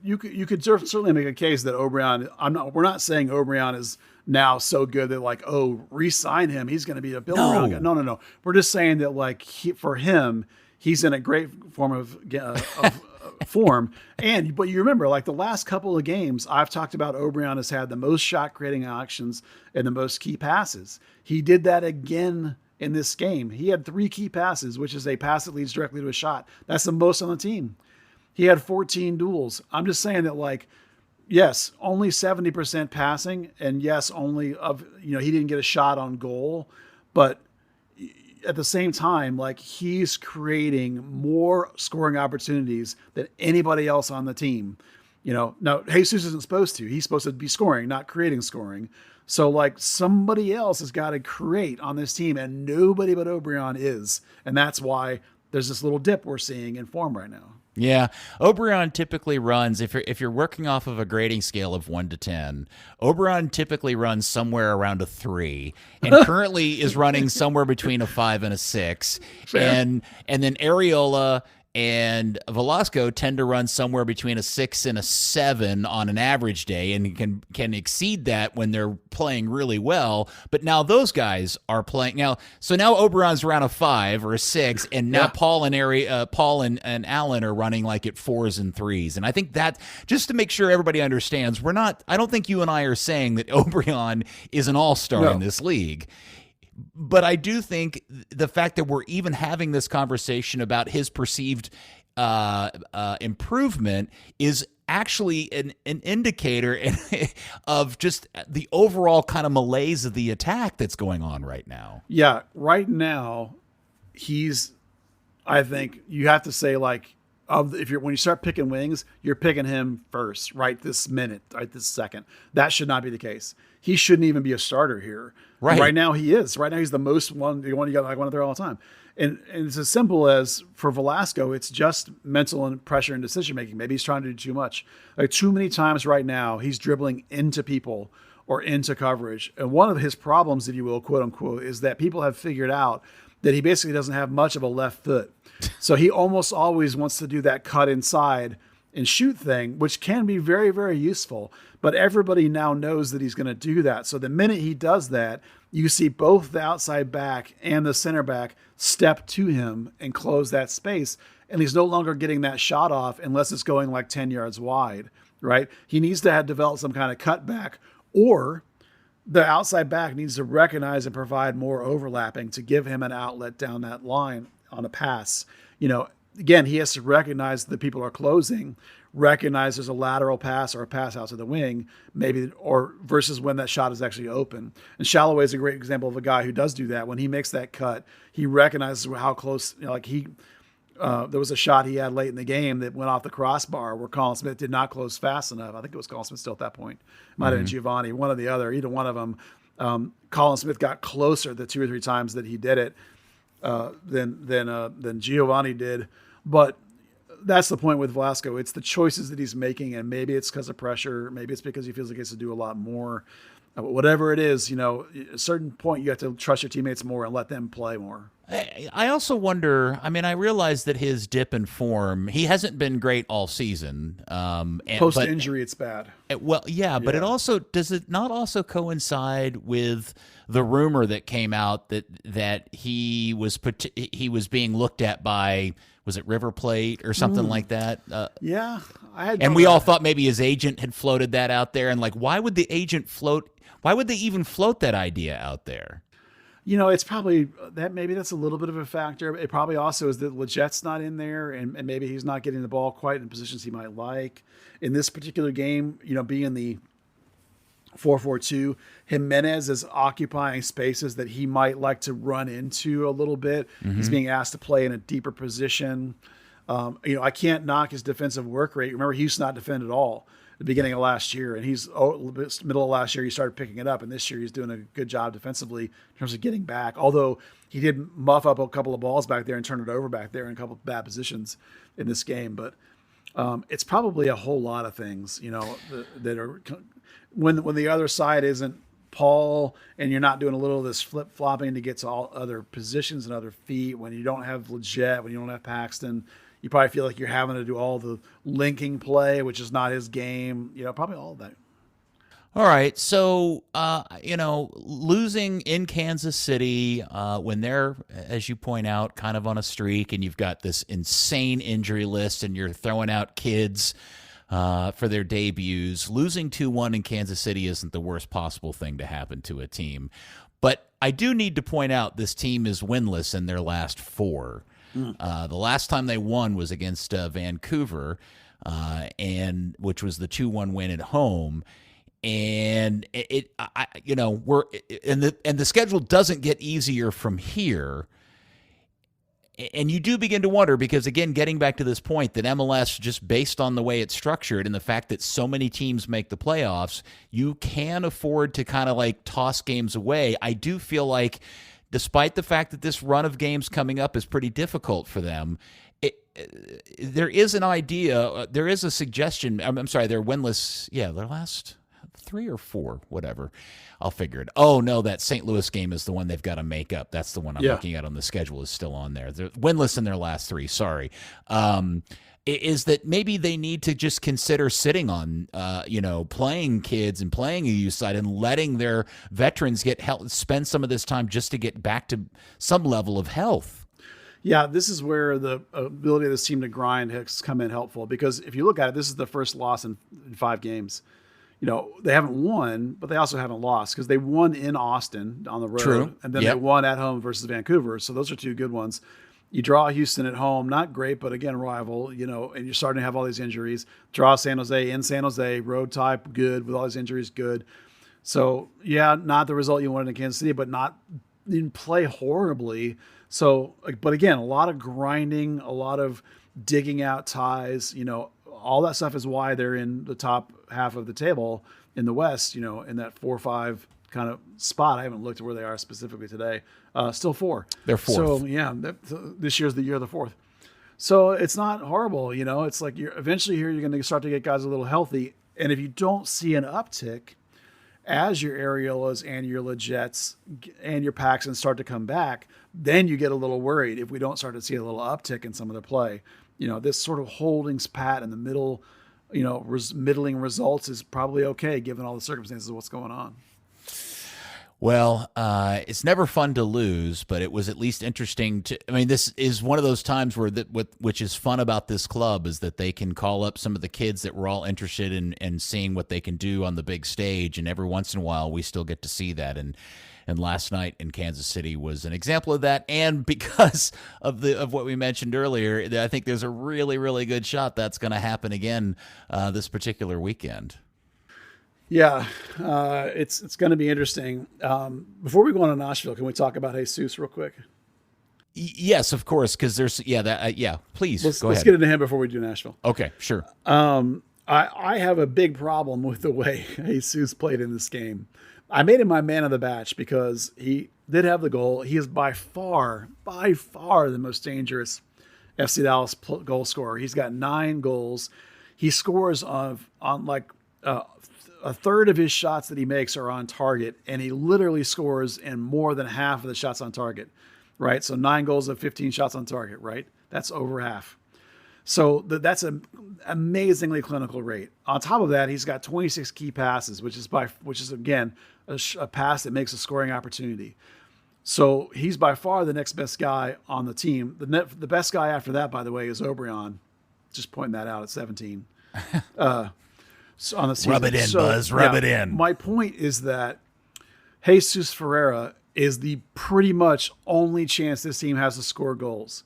certainly make a case that Obrian, we're not saying Obrian is now so good that like, oh, re-sign him. He's going to be a build around guy. No. We're just saying that like for him, he's in a great form of form. But you remember like the last couple of games, I've talked about Obrian has had the most shot creating actions and the most key passes. He did that again in this game. He had 3 key passes, which is a pass that leads directly to a shot. That's the most on the team. He had 14 duels. I'm just saying that like, yes, only 70% passing, and yes, only he didn't get a shot on goal, but at the same time, like he's creating more scoring opportunities than anybody else on the team. Now Jesus isn't supposed to. He's supposed to be scoring, not creating scoring. So like somebody else has got to create on this team, and nobody but Obrian is, and that's why there's this little dip we're seeing in form right now. Yeah, Obrian typically runs, if you're working off of a grading scale of 1 to 10, Obrian typically runs somewhere around a 3, and currently is running somewhere between a 5 and a 6. And then Areola and Velasco tend to run somewhere between a 6 and a 7 on an average day, and can exceed that when they're playing really well. But now those guys are playing now. So now Obrian's around a 5 or a 6, and now Paul and Allen are running like at 4s and 3s. And I think that, just to make sure everybody understands, I don't think you and I are saying that Obrian is an all-star in this league. But I do think the fact that we're even having this conversation about his perceived improvement is actually an indicator of just the overall kind of malaise of the attack that's going on right now. Yeah, right now, I think you have to say like, when you start picking wings, you're picking him first, right this minute, right this second. That should not be the case. He shouldn't even be a starter here. Right now he is. Right now he's the most the one you got like one there all the time. And it's as simple as for Velasco, it's just mental and pressure and decision making. Maybe he's trying to do too much. Like too many times right now, he's dribbling into people or into coverage. And one of his problems, if you will, quote unquote, is that people have figured out that he basically doesn't have much of a left foot. So he almost always wants to do that cut inside and shoot thing, which can be very, very useful. But everybody now knows that he's going to do that. So the minute he does that, you see both the outside back and the center back step to him and close that space. And he's no longer getting that shot off unless it's going like 10 yards wide, right? He needs to have developed some kind of cutback, or the outside back needs to recognize and provide more overlapping to give him an outlet down that line on a pass. Again, he has to recognize that people are closing, recognize there's a lateral pass or a pass out to the wing, maybe, or versus when that shot is actually open. And Shalloway is a great example of a guy who does do that. When he makes that cut, he recognizes how close, there was a shot he had late in the game that went off the crossbar where Collin Smith did not close fast enough. I think it was Collin Smith still at that point. Might have been Giovanni, one or the other, either one of them. Collin Smith got closer the 2 or 3 times that he did it than Giovanni did. But that's the point with Velasco. It's the choices that he's making, and maybe it's because of pressure. Maybe it's because he feels like he has to do a lot more. Whatever it is, at a certain point, you have to trust your teammates more and let them play more. I also wonder, I realize that his dip in form, he hasn't been great all season. Post-injury, it's bad. But it also, does it not also coincide with the rumor that came out that he was being looked at by, was it River Plate or something like that? We all thought maybe his agent had floated that out there. And like, why would the agent why would they even float that idea out there? It's probably that maybe that's a little bit of a factor. It probably also is that Legette's not in there, and maybe he's not getting the ball quite in positions he might like. In this particular game, being the 4-4-2, Jimenez is occupying spaces that he might like to run into a little bit. Mm-hmm. He's being asked to play in a deeper position. I can't knock his defensive work rate. Remember, he used to not defend at all at the beginning of last year, and middle of last year he started picking it up, and this year he's doing a good job defensively in terms of getting back, although he did muff up a couple of balls back there and turn it over back there in a couple of bad positions in this game. But it's probably a whole lot of things, that are when the other side isn't Paul, and you're not doing a little of this flip-flopping to get to all other positions and other feet, when you don't have Llegette, when you don't have Paxton, you probably feel like you're having to do all the linking play, which is not his game. Probably all of that. All right, so losing in Kansas City when they're, as you point out, kind of on a streak, and you've got this insane injury list, and you're throwing out kids for their debuts. Losing 2-1 in Kansas City isn't the worst possible thing to happen to a team, but I do need to point out this team is winless in their last 4. The last time they won was against Vancouver, and which was the 2-1 win at home. And the schedule doesn't get easier from here. And you do begin to wonder, because again, getting back to this point that MLS, just based on the way it's structured and the fact that so many teams make the playoffs, you can afford to kind of like toss games away. I do feel like, despite the fact that this run of games coming up is pretty difficult for them, there is an idea, there is a suggestion. I'm sorry, they're winless. Yeah, their last 3 or 4, whatever. I'll figure it. Oh, no, that St. Louis game is the one they've got to make up. That's the one I'm looking at on the schedule, is still on there. They're winless in their last 3, sorry. Is that maybe they need to just consider sitting on, playing kids and playing a youth side and letting their veterans get help, spend some of this time just to get back to some level of health. Yeah, this is where the ability of this team to grind has come in helpful, because if you look at it, this is the first loss in 5 games. They haven't won, but they also haven't lost, because they won in Austin on the road. True. And then they won at home versus Vancouver. So those are 2 good ones. You draw Houston at home, not great, but again, rival, and you're starting to have all these injuries. Draw San Jose in San Jose, road type, good, with all these injuries, good. So, not the result you wanted in Kansas City, but didn't play horribly. So, but again, a lot of grinding, a lot of digging out ties, all that stuff is why they're in the top half of the table in the West, in that 4 or 5 kind of spot. I haven't looked at where they are specifically today. Still 4. They're 4th. So this year's the year of the 4th. So it's not horrible. It's like eventually here, you're going to start to get guys a little healthy. And if you don't see an uptick as your Ariolas and your Legets and your Paxtons start to come back, then you get a little worried if we don't start to see a little uptick in some of their play. This sort of holding pat in the middle, middling results is probably okay given all the circumstances of what's going on. Well, it's never fun to lose, but it was at least interesting this is one of those times where which is fun about this club is that they can call up some of the kids that we're all interested in seeing what they can do on the big stage. And every once in a while we still get to see that. And last night in Kansas City was an example of that. And because of what we mentioned earlier, I think there's a really, really good shot that's going to happen again this particular weekend. Yeah, it's going to be interesting. Before we go on to Nashville, can we talk about Jesus real quick? Yes, of course, because there's please let's ahead. Get into him before we do Nashville. Okay, sure. I have a big problem with the way Jesus played in this game. I made him my man of the match because he did have the goal. He is by far the most dangerous FC Dallas goal scorer. He's got 9 goals. He scores on like a third of his shots that he makes are on target, and he literally scores in more than half of the shots on target, right? So 9 goals of 15 shots on target, right? That's over half. So that's an amazingly clinical rate. On top of that, he's got 26 key passes, which is again a pass that makes a scoring opportunity. So he's by far the next best guy on the team. The best guy after that, by the way, is O'Brien. Just pointing that out at 17. So on the season. Rub it in, Buzz. Rub it in. My point is that Jesus Ferreira is the pretty much only chance this team has to score goals.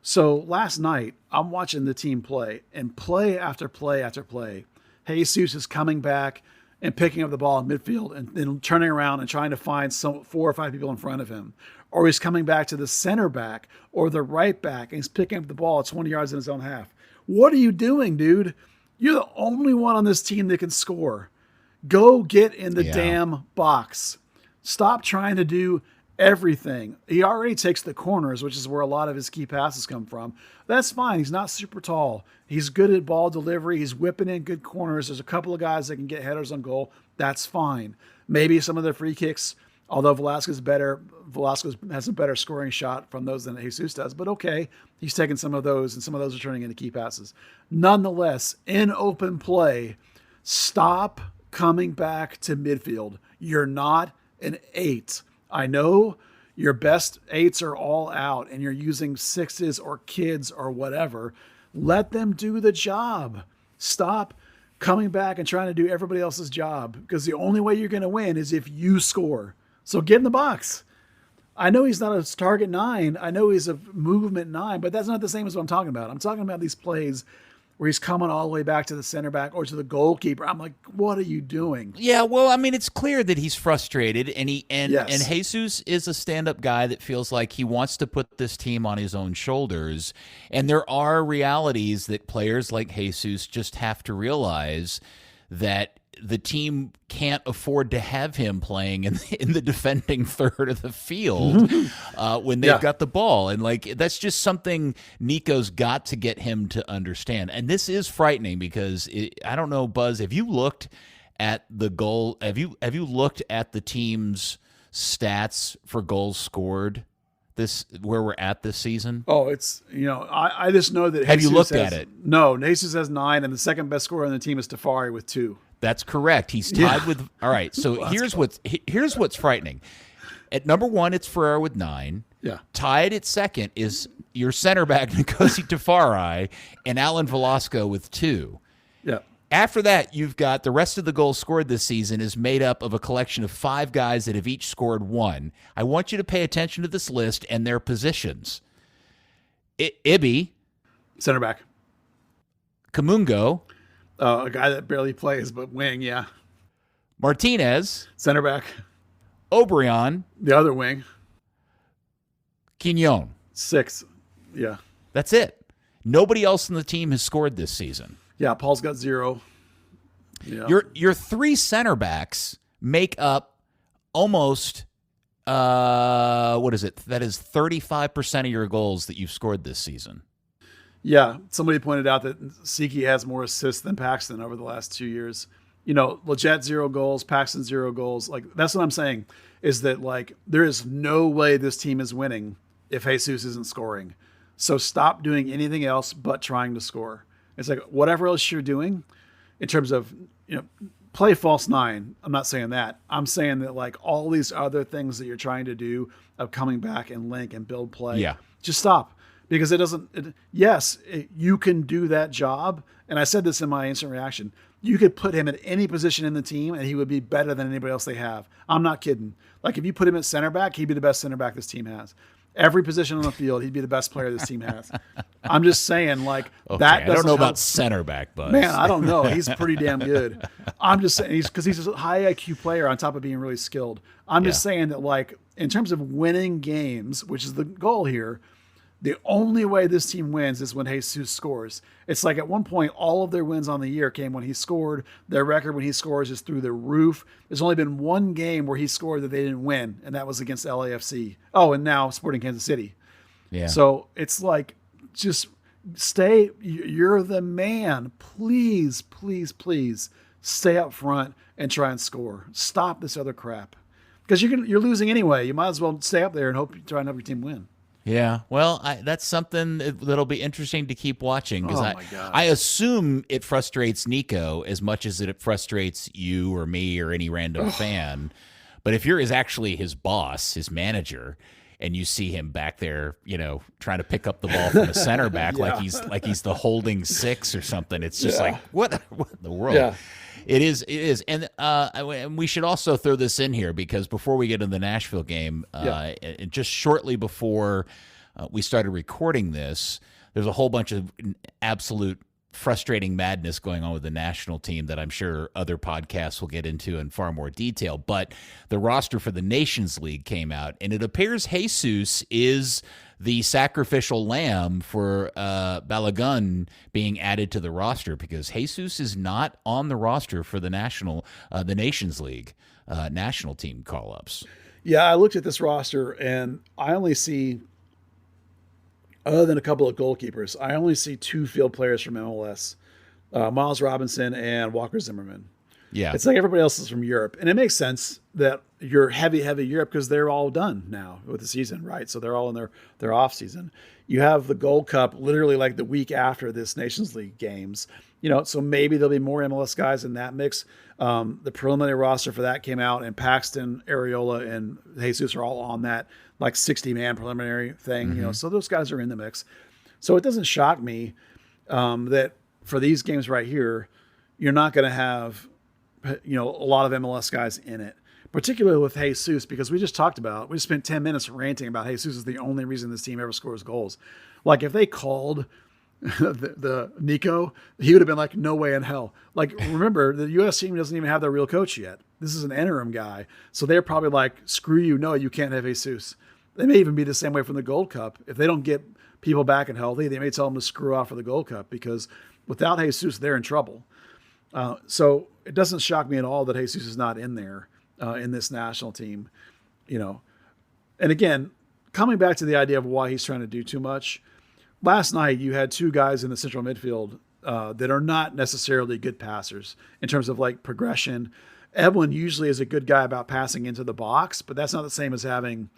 So last night, I'm watching the team play, and play after play after play, Jesus is coming back and picking up the ball in midfield and then turning around and trying to find 4 or 5 people in front of him. Or he's coming back to the center back or the right back, and he's picking up the ball at 20 yards in his own half. What are you doing, dude? You're the only one on this team that can score. Go get in the damn box. Stop trying to do everything. He already takes the corners, which is where a lot of his key passes come from. That's fine. He's not super tall. He's good at ball delivery. He's whipping in good corners. There's a couple of guys that can get headers on goal. That's fine. Maybe some of the free kicks, although Velasquez has a better scoring shot from those than Jesus does. But okay, he's taking some of those, and some of those are turning into key passes. Nonetheless, in open play, stop coming back to midfield. You're not an 8. I know your best 8s are all out and you're using 6s or kids or whatever. Let them do the job. Stop coming back and trying to do everybody else's job, because the only way you're going to win is if you score. So get in the box. I know he's not a target 9. I know he's a movement 9, but that's not the same as what I'm talking about. I'm talking about these plays where he's coming all the way back to the center back or to the goalkeeper. I'm like, what are you doing? Yeah, well, I mean, it's clear that he's frustrated, and Yes. and Jesus is a stand-up guy that feels like he wants to put this team on his own shoulders. And there are realities that players like Jesus just have to realize, that the team can't afford to have him playing in the defending third of the field when they've got the ball. And like, that's just something Nico's got to get him to understand. And this is frightening because I don't know, Buzz, have you looked at the goal? Have you looked at the team's stats for goals scored where we're at this season? Oh, it's, I just know that. Have you looked at it? No, Jesus has 9, and the second best scorer on the team is Tafari with 2. That's correct. He's tied with. All right. So here's what's frightening. At number 1, it's Ferreira with 9. Yeah. Tied at second is your center back Nkosi Tafari and Alan Velasco with 2. Yeah. After that, you've got the rest of the goals scored this season is made up of a collection of 5 guys that have each scored 1. I want you to pay attention to this list and their positions. Ibi, Center back. Kamungo, A guy that barely plays, but wing, yeah. Martinez, Center back. Obrian, The other wing. Quignon. 6. Yeah. That's it. Nobody else in the team has scored this season. Yeah, Paul's got 0. Yeah. Your 3 center backs make up almost what is it? That is 35% of your goals that you've scored this season. Yeah, somebody pointed out that Tsiki has more assists than Paxton over the last 2 years. Leggett 0 goals, Paxton 0 goals. Like, that's what I'm saying, is that, like, there is no way this team is winning if Jesus isn't scoring. So stop doing anything else but trying to score. It's like, whatever else you're doing in terms of, play false 9. I'm not saying that. I'm saying that, like, all these other things that you're trying to do of coming back and link and build play, just stop. Because you can do that job. And I said this in my instant reaction. You could put him at any position in the team and he would be better than anybody else they have. I'm not kidding. Like, if you put him at center back, he'd be the best center back this team has. Every position on the field, he'd be the best player this team has. I'm just saying, like, that doesn't I don't know help. about center back, Buzz. Man, I don't know. He's pretty damn good. I'm just saying, because he's a high IQ player on top of being really skilled. I'm just saying that, like, in terms of winning games, which is the goal here, the only way this team wins is when Jesus scores. It's like, at one point, all of their wins on the year came when he scored. Their record when he scores is through the roof. There's only been one game where he scored that they didn't win, and that was against LAFC. Oh, and now Sporting Kansas City. Yeah. So it's like, just stay. You're the man. Please, please, please stay up front and try and score. Stop this other crap. Because you're losing anyway. You might as well stay up there and try and help your team win. Yeah, well, that's something that'll be interesting to keep watching, because God. I assume it frustrates Nico as much as it frustrates you or me or any random fan. But if you're actually his boss, his manager, and you see him back there, trying to pick up the ball from a center back like he's the holding 6 or something, it's just like, what in the world? Yeah. It is, and we should also throw this in here, because before we get into the Nashville game, just shortly before we started recording this, there's a whole bunch of absolute frustrating madness going on with the national team that I'm sure other podcasts will get into in far more detail. But the roster for the Nations League came out, and it appears Jesus is the sacrificial lamb for Balogun being added to the roster, because Jesus is not on the roster for the Nations League national team call-ups. Yeah, I looked at this roster, and I only see, other than a couple of goalkeepers, I only see 2 field players from MLS, Miles Robinson and Walker Zimmerman. Yeah. It's like everybody else is from Europe. And it makes sense that you're heavy Europe, because they're all done now with the season, right? So they're all in their off season. You have the Gold Cup literally like the week after this Nations League games. So maybe there'll be more MLS guys in that mix. The preliminary roster for that came out, and Paxton, Areola, and Jesus are all on that 60-man preliminary thing. So those guys are in the mix. So it doesn't shock me that for these games right here, you're not going to have a lot of MLS guys in it, particularly with Jesus, because we just spent 10 minutes ranting about Jesus is the only reason this team ever scores goals. If they called the Nico, he would have been like, no way in hell. Remember, the U.S. team doesn't even have their real coach yet. This is an interim guy. So they're probably like, screw you. No, you can't have Jesus. They may even be the same way from the Gold Cup. If they don't get people back and healthy, they may tell them to screw off for the Gold Cup, because without Jesus, they're in trouble. So it doesn't shock me at all that Jesus is not in there in this national team, And again, coming back to the idea of why he's trying to do too much, last night you had two guys in the central midfield that are not necessarily good passers in terms of progression. Edwin usually is a good guy about passing into the box, but that's not the same as having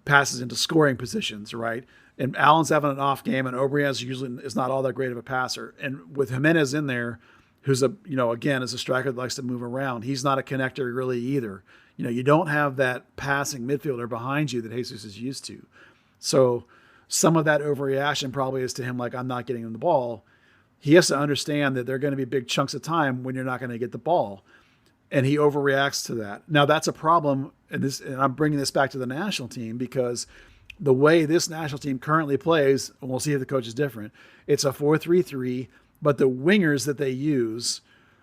passes into scoring positions, right? And Allen's having an off game, and Obrien's usually is not all that great of a passer. And with Jimenez in there, who's again, is a striker that likes to move around, he's not a connector really either. You don't have that passing midfielder behind you that Jesus is used to. So some of that overreaction probably is to him I'm not getting him the ball. He has to understand that there are going to be big chunks of time when you're not going to get the ball. And he overreacts to that. Now that's a problem, and I'm bringing this back to the national team, because the way this national team currently plays, and we'll see if the coach is different, it's a 4-3-3, but the wingers that they use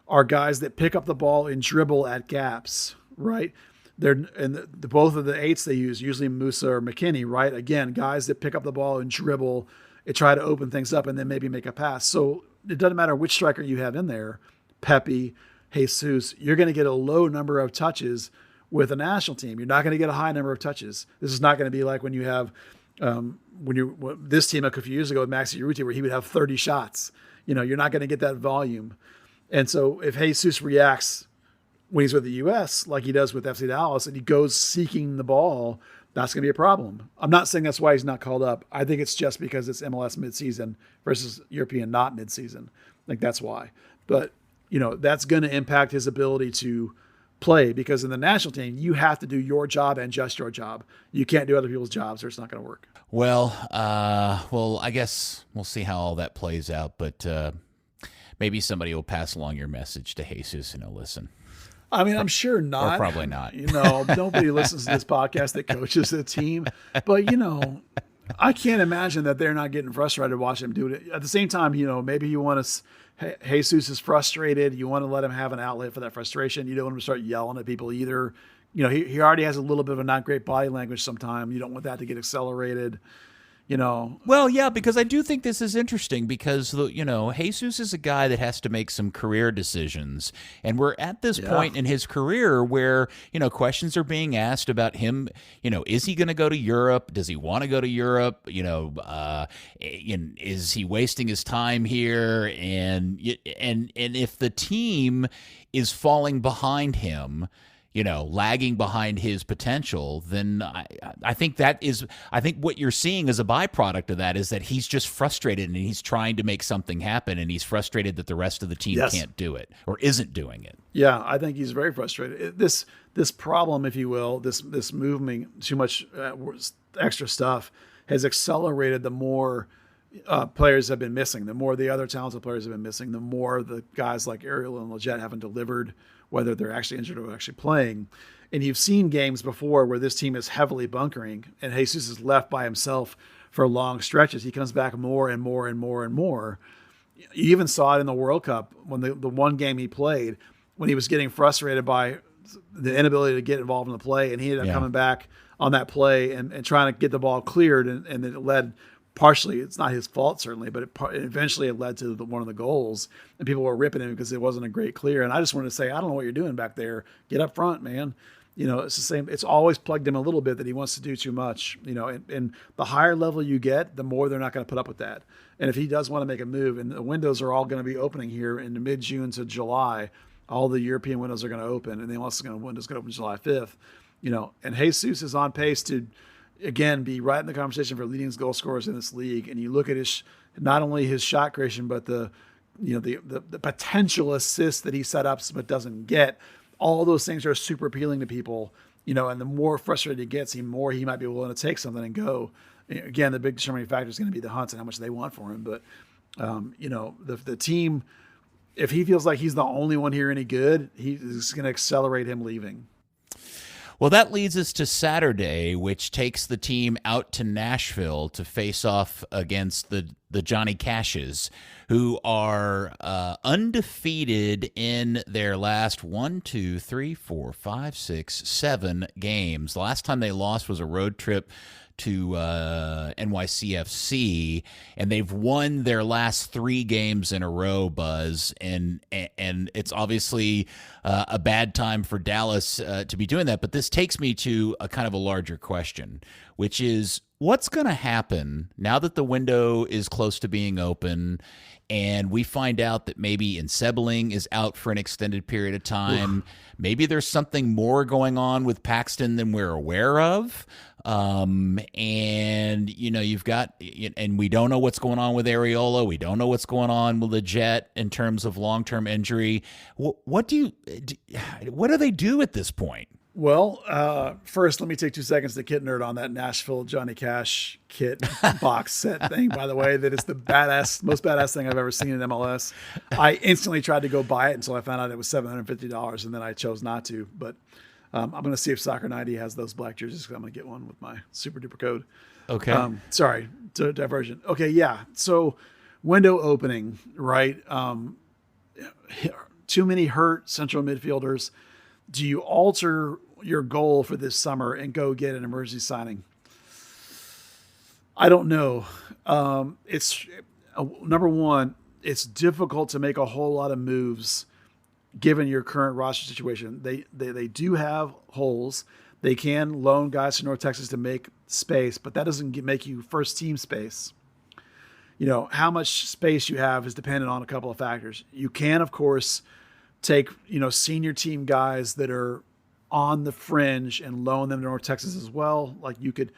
are guys that pick up the ball and dribble at gaps, right? Both of the eights they use, usually Musa or McKinney, right? Again, guys that pick up the ball and dribble and try to open things up and then maybe make a pass. So it doesn't matter which striker you have in there, Pepe, Jesus, you're going to get a low number of touches with a national team. You're not going to get a high number of touches. This is not going to be like when you have this team a few years ago with Maxi Urruti, where he would have 30 shots. You're not going to get that volume. And so if Jesus reacts when he's with the U.S. like he does with FC Dallas, and he goes seeking the ball, that's going to be a problem. I'm not saying that's why he's not called up. I think it's just because it's MLS midseason versus European not midseason. That's why. But, that's going to impact his ability to play, because in the national team, you have to do your job and just your job. You can't do other people's jobs, or it's not going to work. Well, I guess we'll see how all that plays out, but maybe somebody will pass along your message to Jesus and he'll listen. I mean, I'm sure not. Or probably not. Nobody listens to this podcast that coaches the team. But, I can't imagine that they're not getting frustrated watching him do it. At the same time, maybe you want to – Jesus is frustrated. You want to let him have an outlet for that frustration. You don't want him to start yelling at people either. He already has a little bit of a not great body language sometimes. You don't want that to get accelerated. Well, yeah, because I do think this is interesting, because Jesus is a guy that has to make some career decisions, and we're at this point in his career where questions are being asked about him. Is he going to go to Europe? Does he want to go to Europe? Is he wasting his time here? And if the team is falling behind him, lagging behind his potential, then I think what you're seeing as a byproduct of that is that he's just frustrated, and he's trying to make something happen, and he's frustrated that the rest of the team can't do it or isn't doing it. Yeah, I think he's very frustrated. This problem, if you will, this moving too much extra stuff has accelerated the more players have been missing, the more the other talented players have been missing, the more the guys like Ariel and Leggett haven't delivered, whether they're actually injured or actually playing. And you've seen games before where this team is heavily bunkering and Jesus is left by himself for long stretches. He comes back more and more and more and more. You even saw it in the World Cup when the one game he played, when he was getting frustrated by the inability to get involved in the play, and he ended up coming back on that play and trying to get the ball cleared, and it led partially, it's not his fault certainly, but eventually it led to one of the goals, and people were ripping him because it wasn't a great clear. And I just wanted to say, I don't know what you're doing back there. Get up front, man. It's the same. It's always plugged him a little bit that he wants to do too much, and the higher level you get, the more they're not going to put up with that. And if he does want to make a move, and the windows are all going to be opening here in mid-June to July, all the European windows are going to open, and the MLS window's going to open July 5th, and Jesus is on pace to, again, be right in the conversation for leading goal scorers in this league. And you look at not only his shot creation, but the the potential assists that he set up but doesn't get. All those things are super appealing to people, and the more frustrated he gets, the more he might be willing to take something and go. Again, the big determining factor is going to be the Hunts and how much they want for him. But, the team, if he feels like he's the only one here any good, he's going to accelerate him leaving. Well, that leads us to Saturday, which takes the team out to Nashville to face off against the Johnny Cashes, who are undefeated in their last 7 games. The last time they lost was a road trip to NYCFC, and they've won their last 3 games in a row, Buzz, and it's obviously a bad time for Dallas to be doing that. But this takes me to a kind of a larger question, which is what's going to happen now that the window is close to being open and we find out that maybe Ensebling is out for an extended period of time. Maybe there's something more going on with Paxton than we're aware of. And you've got, and we don't know what's going on with Areola. We don't know what's going on with Lletget in terms of long-term injury. What do they do at this point? Well, first, let me take 2 seconds to kit nerd on that Nashville Johnny Cash kit box set thing, by the way. That is the most badass thing I've ever seen in MLS. I instantly tried to go buy it until I found out it was $750, and then I chose not to. But I'm going to see if Soccer 90 has those black jerseys, because I'm going to get one with my super duper code. Okay. Sorry, diversion. Okay, yeah. So window opening, right? Too many hurt central midfielders. Do you alter your goal for this summer and go get an emergency signing? I don't know. It's number one, it's difficult to make a whole lot of moves given your current roster situation. They do have holes. They can loan guys to North Texas to make space, but that doesn't make you first team space. How much space you have is dependent on a couple of factors. You can, of course, take, senior team guys that are on the fringe and loan them to North Texas as well. Like you can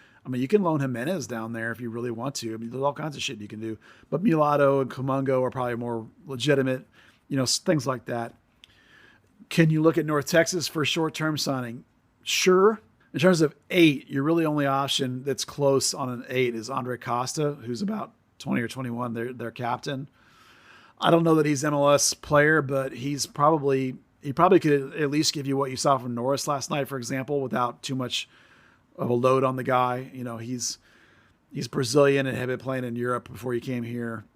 loan Jimenez down there if you really want to. There's all kinds of shit you can do. But Mulatto and Comungo are probably more legitimate, things like that. Can you look at North Texas for short-term signing? Sure. In terms of 8, your really only option that's close on an 8 is Andre Costa, who's about 20 or 21, their captain. I don't know that he's an MLS player, but he probably could at least give you what you saw from Norris last night, for example, without too much of a load on the guy. He's Brazilian and had been playing in Europe before he came here,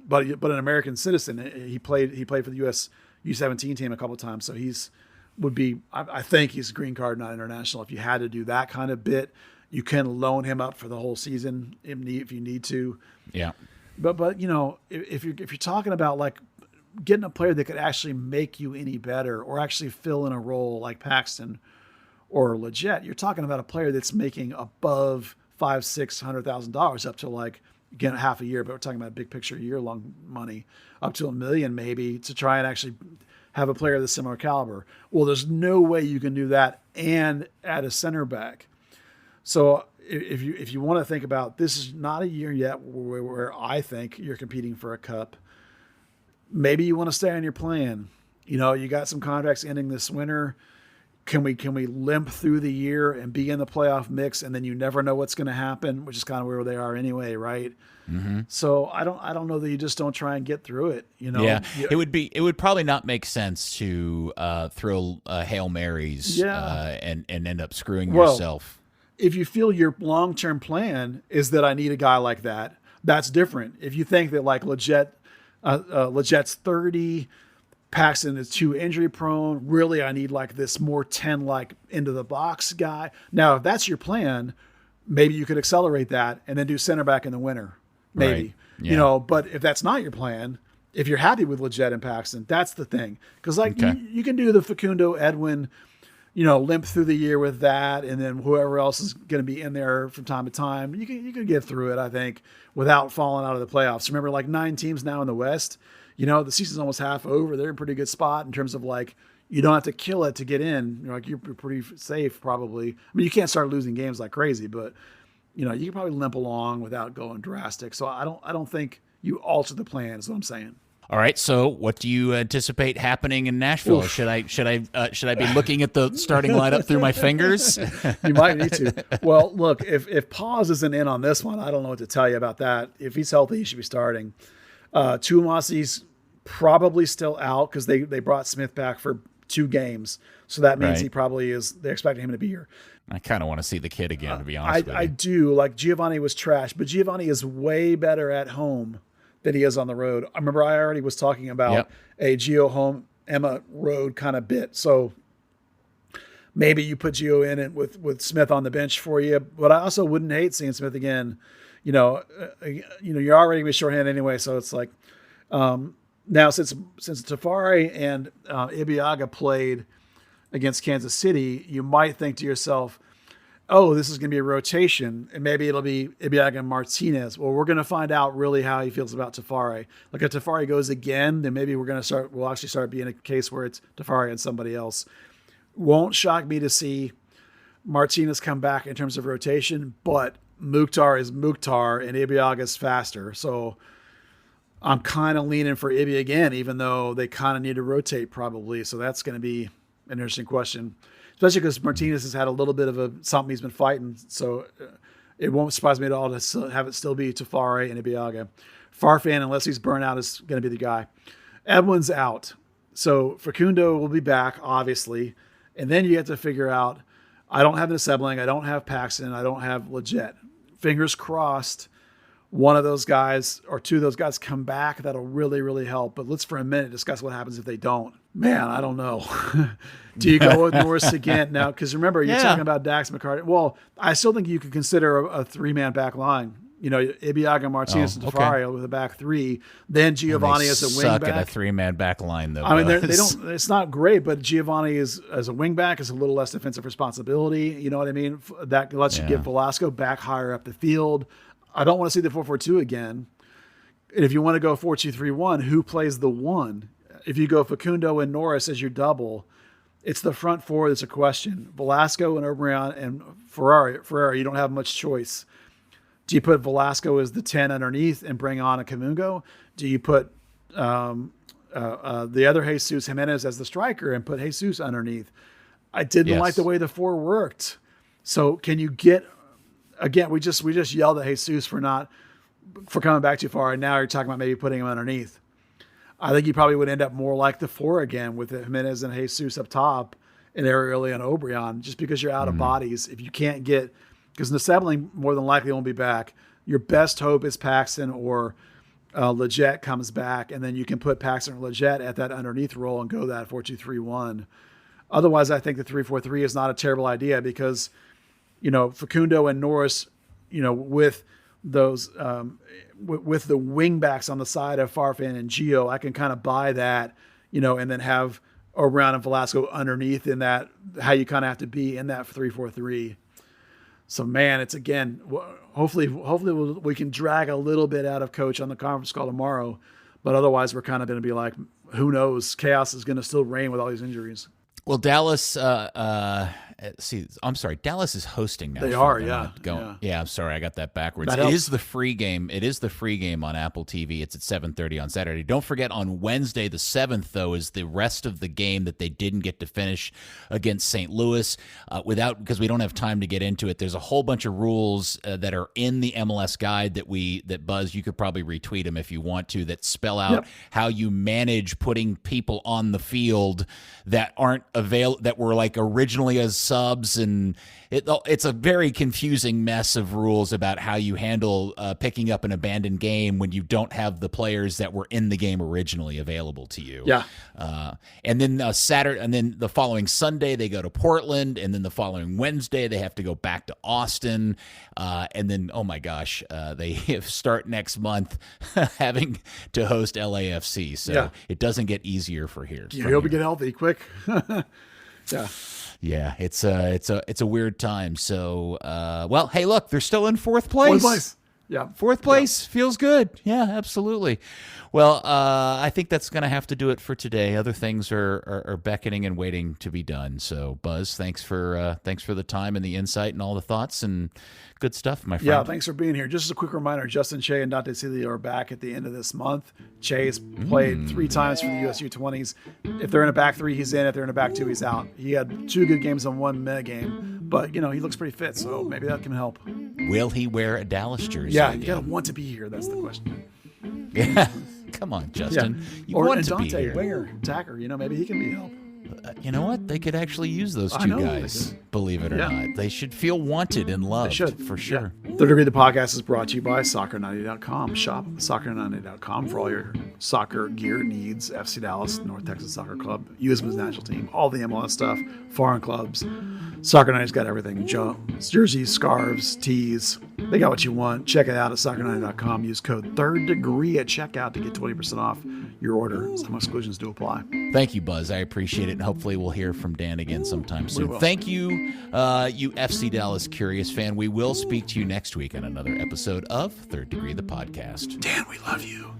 but an American citizen. He played for the U.S.U17 team a couple of times, so I think he's a green card, not international. If you had to do that kind of bit, you can loan him up for the whole season if you need to. Yeah. But if you're talking about like getting a player that could actually make you any better or actually fill in a role like Paxton or Lletget, you're talking about a player that's making above $500,000-$600,000 up to like, again, half a year, but we're talking about big picture year long money, up to $1 million maybe, to try and actually have a player of the similar caliber. Well, there's no way you can do that and add a center back. So if you want to think about, this is not a year yet where I think you're competing for a cup. Maybe you want to stay on your plan. You got some contracts ending this winter. Can we limp through the year and be in the playoff mix, and then you never know what's going to happen, which is kind of where they are anyway, right? Mm-hmm. So I don't know that you just don't try and get through it. Yeah, it would probably not make sense to throw Hail Marys and end up screwing yourself. If you feel your long-term plan is that I need a guy like that, that's different. If you think that like Lletget's 30, Paxton is too injury prone, really I need like this more 10 like into the box guy. Now, if that's your plan, maybe you could accelerate that and then do center back in the winter, maybe. Right. Yeah. But if that's not your plan, if you're happy with Lletget and Paxton, that's the thing. Because like you can do the Facundo Edwin, limp through the year with that, and then whoever else is going to be in there from time to time. You can get through it, I think, without falling out of the playoffs. Remember, like 9 teams now in the West. The season's almost half over. They're in a pretty good spot in terms of like you don't have to kill it to get in. You're pretty safe probably. You can't start losing games like crazy, but you can probably limp along without going drastic. So I don't think you alter the plan. Is what I'm saying. All right. So, what do you anticipate happening in Nashville? Oof. Should I be looking at the starting lineup through my fingers? You might need to. Well, look, if Paz isn't in on this one, I don't know what to tell you about that. If he's healthy, he should be starting. Tuamasi's probably still out because they brought Smith back for 2 games, so that means he probably is. They're expecting him to be here. I kind of want to see the kid again, to be honest with you. I do. Like, Giovanni was trash, but Giovanni is way better at home than he is on the road. I remember I already was talking about a Gio home, Emma road kind of bit. So maybe you put Gio in it with Smith on the bench for you. But I also wouldn't hate seeing Smith again. You're already with shorthand anyway. So it's like now since Tafari and Ibeagha played against Kansas City, you might think to yourself, oh, this is going to be a rotation, and maybe it'll be Ibeagha and Martinez. Well, we're going to find out really how he feels about Tafari. Like, if Tafari goes again, then maybe we'll actually start being a case where it's Tafari and somebody else. Won't shock me to see Martinez come back in terms of rotation, but Mukhtar is Mukhtar and Ibeagha is faster. So I'm kind of leaning for Ibe again, even though they kind of need to rotate probably. So that's going to be an interesting question. Especially because Martinez has had a little bit of something he's been fighting. So it won't surprise me at all to have it still be Tafari and Ibeagha. Farfan, unless he's burnt out, is going to be the guy. Edwin's out. So Facundo will be back, obviously. And then you have to figure out, I don't have Nisebling, I don't have Paxton, I don't have Leggett. Fingers crossed one of those guys or 2 of those guys come back. That'll really, really help. But let's for a minute discuss what happens if they don't. Man, I don't know. Do you go with Norris again now? Because remember, you're talking about Dax McCarty. Well, I still think you could consider a 3-man back line. Ibeagha, Martinez, and Tafari with a back 3. Then Giovanni as a wing back. Suck at a 3-man back line, though. I mean, they don't. It's not great, but Giovanni is as a wing back is a little less defensive responsibility. You know what I mean? That lets you get Velasco back higher up the field. I don't want to see the 4-4-2 again. And if you want to go 4-2-3-1, who plays the 1? If you go Facundo and Norris as your double, it's the front 4 that's a question. Velasco and Obrian and Ferreira, you don't have much choice. Do you put Velasco as the 10 underneath and bring on a Kamungo? Do you put the other Jesus Jimenez as the striker and put Jesus underneath? I didn't like the way the 4 worked. So can you get again? We just yelled at Jesus for coming back too far, and now you're talking about maybe putting him underneath. I think you probably would end up more like the 4 again with Jimenez and Jesus up top and Arioli and Obrian, just because you're out of bodies. If you can't get, because Nisebling more than likely won't be back, your best hope is Paxton or Leggett comes back, and then you can put Paxton or Leggett at that underneath role and go that 4-2-3-1. Otherwise, I think the 3-4-3 is not a terrible idea because, Facundo and Norris, with those with the wing backs on the side of Farfan and Gio, I can kind of buy that, and then have Obrian and Velasco underneath in that, how you kind of have to be in that 3-4-3. So, man, it's again, hopefully we can drag a little bit out of Coach on the conference call tomorrow, but otherwise we're kind of going to be like, who knows? Chaos is going to still reign with all these injuries. Well, Dallas, I'm sorry. Dallas is hosting now. They are, yeah. Yeah, I'm sorry. I got that backwards. It is the free game. It is the free game on Apple TV. It's at 7:30 on Saturday. Don't forget, on Wednesday, the 7th, though, is the rest of the game that they didn't get to finish against St. Louis because we don't have time to get into it. There's a whole bunch of rules that are in the MLS guide that Buzz, you could probably retweet them if you want to, that spell out how you manage putting people on the field that aren't that were like originally as subs, and it's a very confusing mess of rules about how you handle picking up an abandoned game when you don't have the players that were in the game originally available to you. Yeah. And then Saturday, and then the following Sunday they go to Portland, and then the following Wednesday they have to go back to Austin, and then oh my gosh, they start next month having to host LAFC. So it doesn't get easier for here. You hope you get healthy quick. Yeah. Yeah, it's a weird time. So, well, hey, look, they're still in 4th place. Yeah. Fourth place feels good. Yeah, absolutely. Well, I think that's going to have to do it for today. Other things are beckoning and waiting to be done. So, Buzz, thanks for the time and the insight and all the thoughts and good stuff, my friend. Yeah, thanks for being here. Just as a quick reminder, Justin Che and Dante Celia are back at the end of this month. Che's played 3 times for the US U20s. If they're in a back 3, he's in. If they're in a back 2, he's out. He had 2 good games and 1 mega game, but he looks pretty fit, so maybe that can help. Will he wear a Dallas jersey? Yeah, you gotta want to be here. That's the question. Yeah, come on, Justin. Yeah. You or want to Dante, be here. winger, attacker. Maybe he can be help. You know what? They could actually use those 2 guys, believe it or not. They should feel wanted and loved. They should. For sure. Yeah. Third Degree, the podcast, is brought to you by Soccer90.com. Shop Soccer90.com for all your soccer gear needs. FC Dallas, North Texas Soccer Club, USMNT national team, all the MLS stuff, foreign clubs. Soccer90's got everything. Jerseys, scarves, tees. They got what you want. Check it out at Soccer90.com. Use code 3rd Degree at checkout to get 20% off your order. Some exclusions do apply. Thank you, Buzz. I appreciate it. And hopefully we'll hear from Dan again sometime soon. Thank you, you FC Dallas Curious fan. We will speak to you next week on another episode of 3rd Degree, the podcast. Dan, we love you.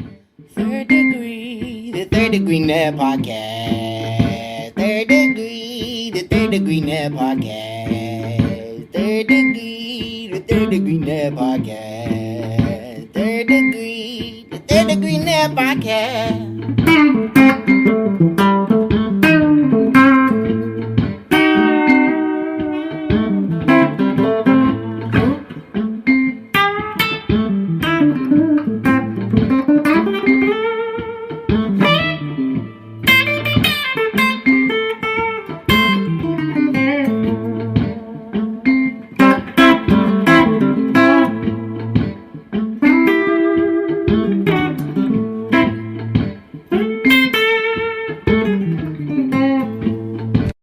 3rd Degree, the 3rd Degree Net Podcast. 3rd Degree, the 3rd Degree Net Podcast. 3rd Degree, the 3rd Degree Net Podcast. 3rd Degree, the 3rd Degree Net Podcast.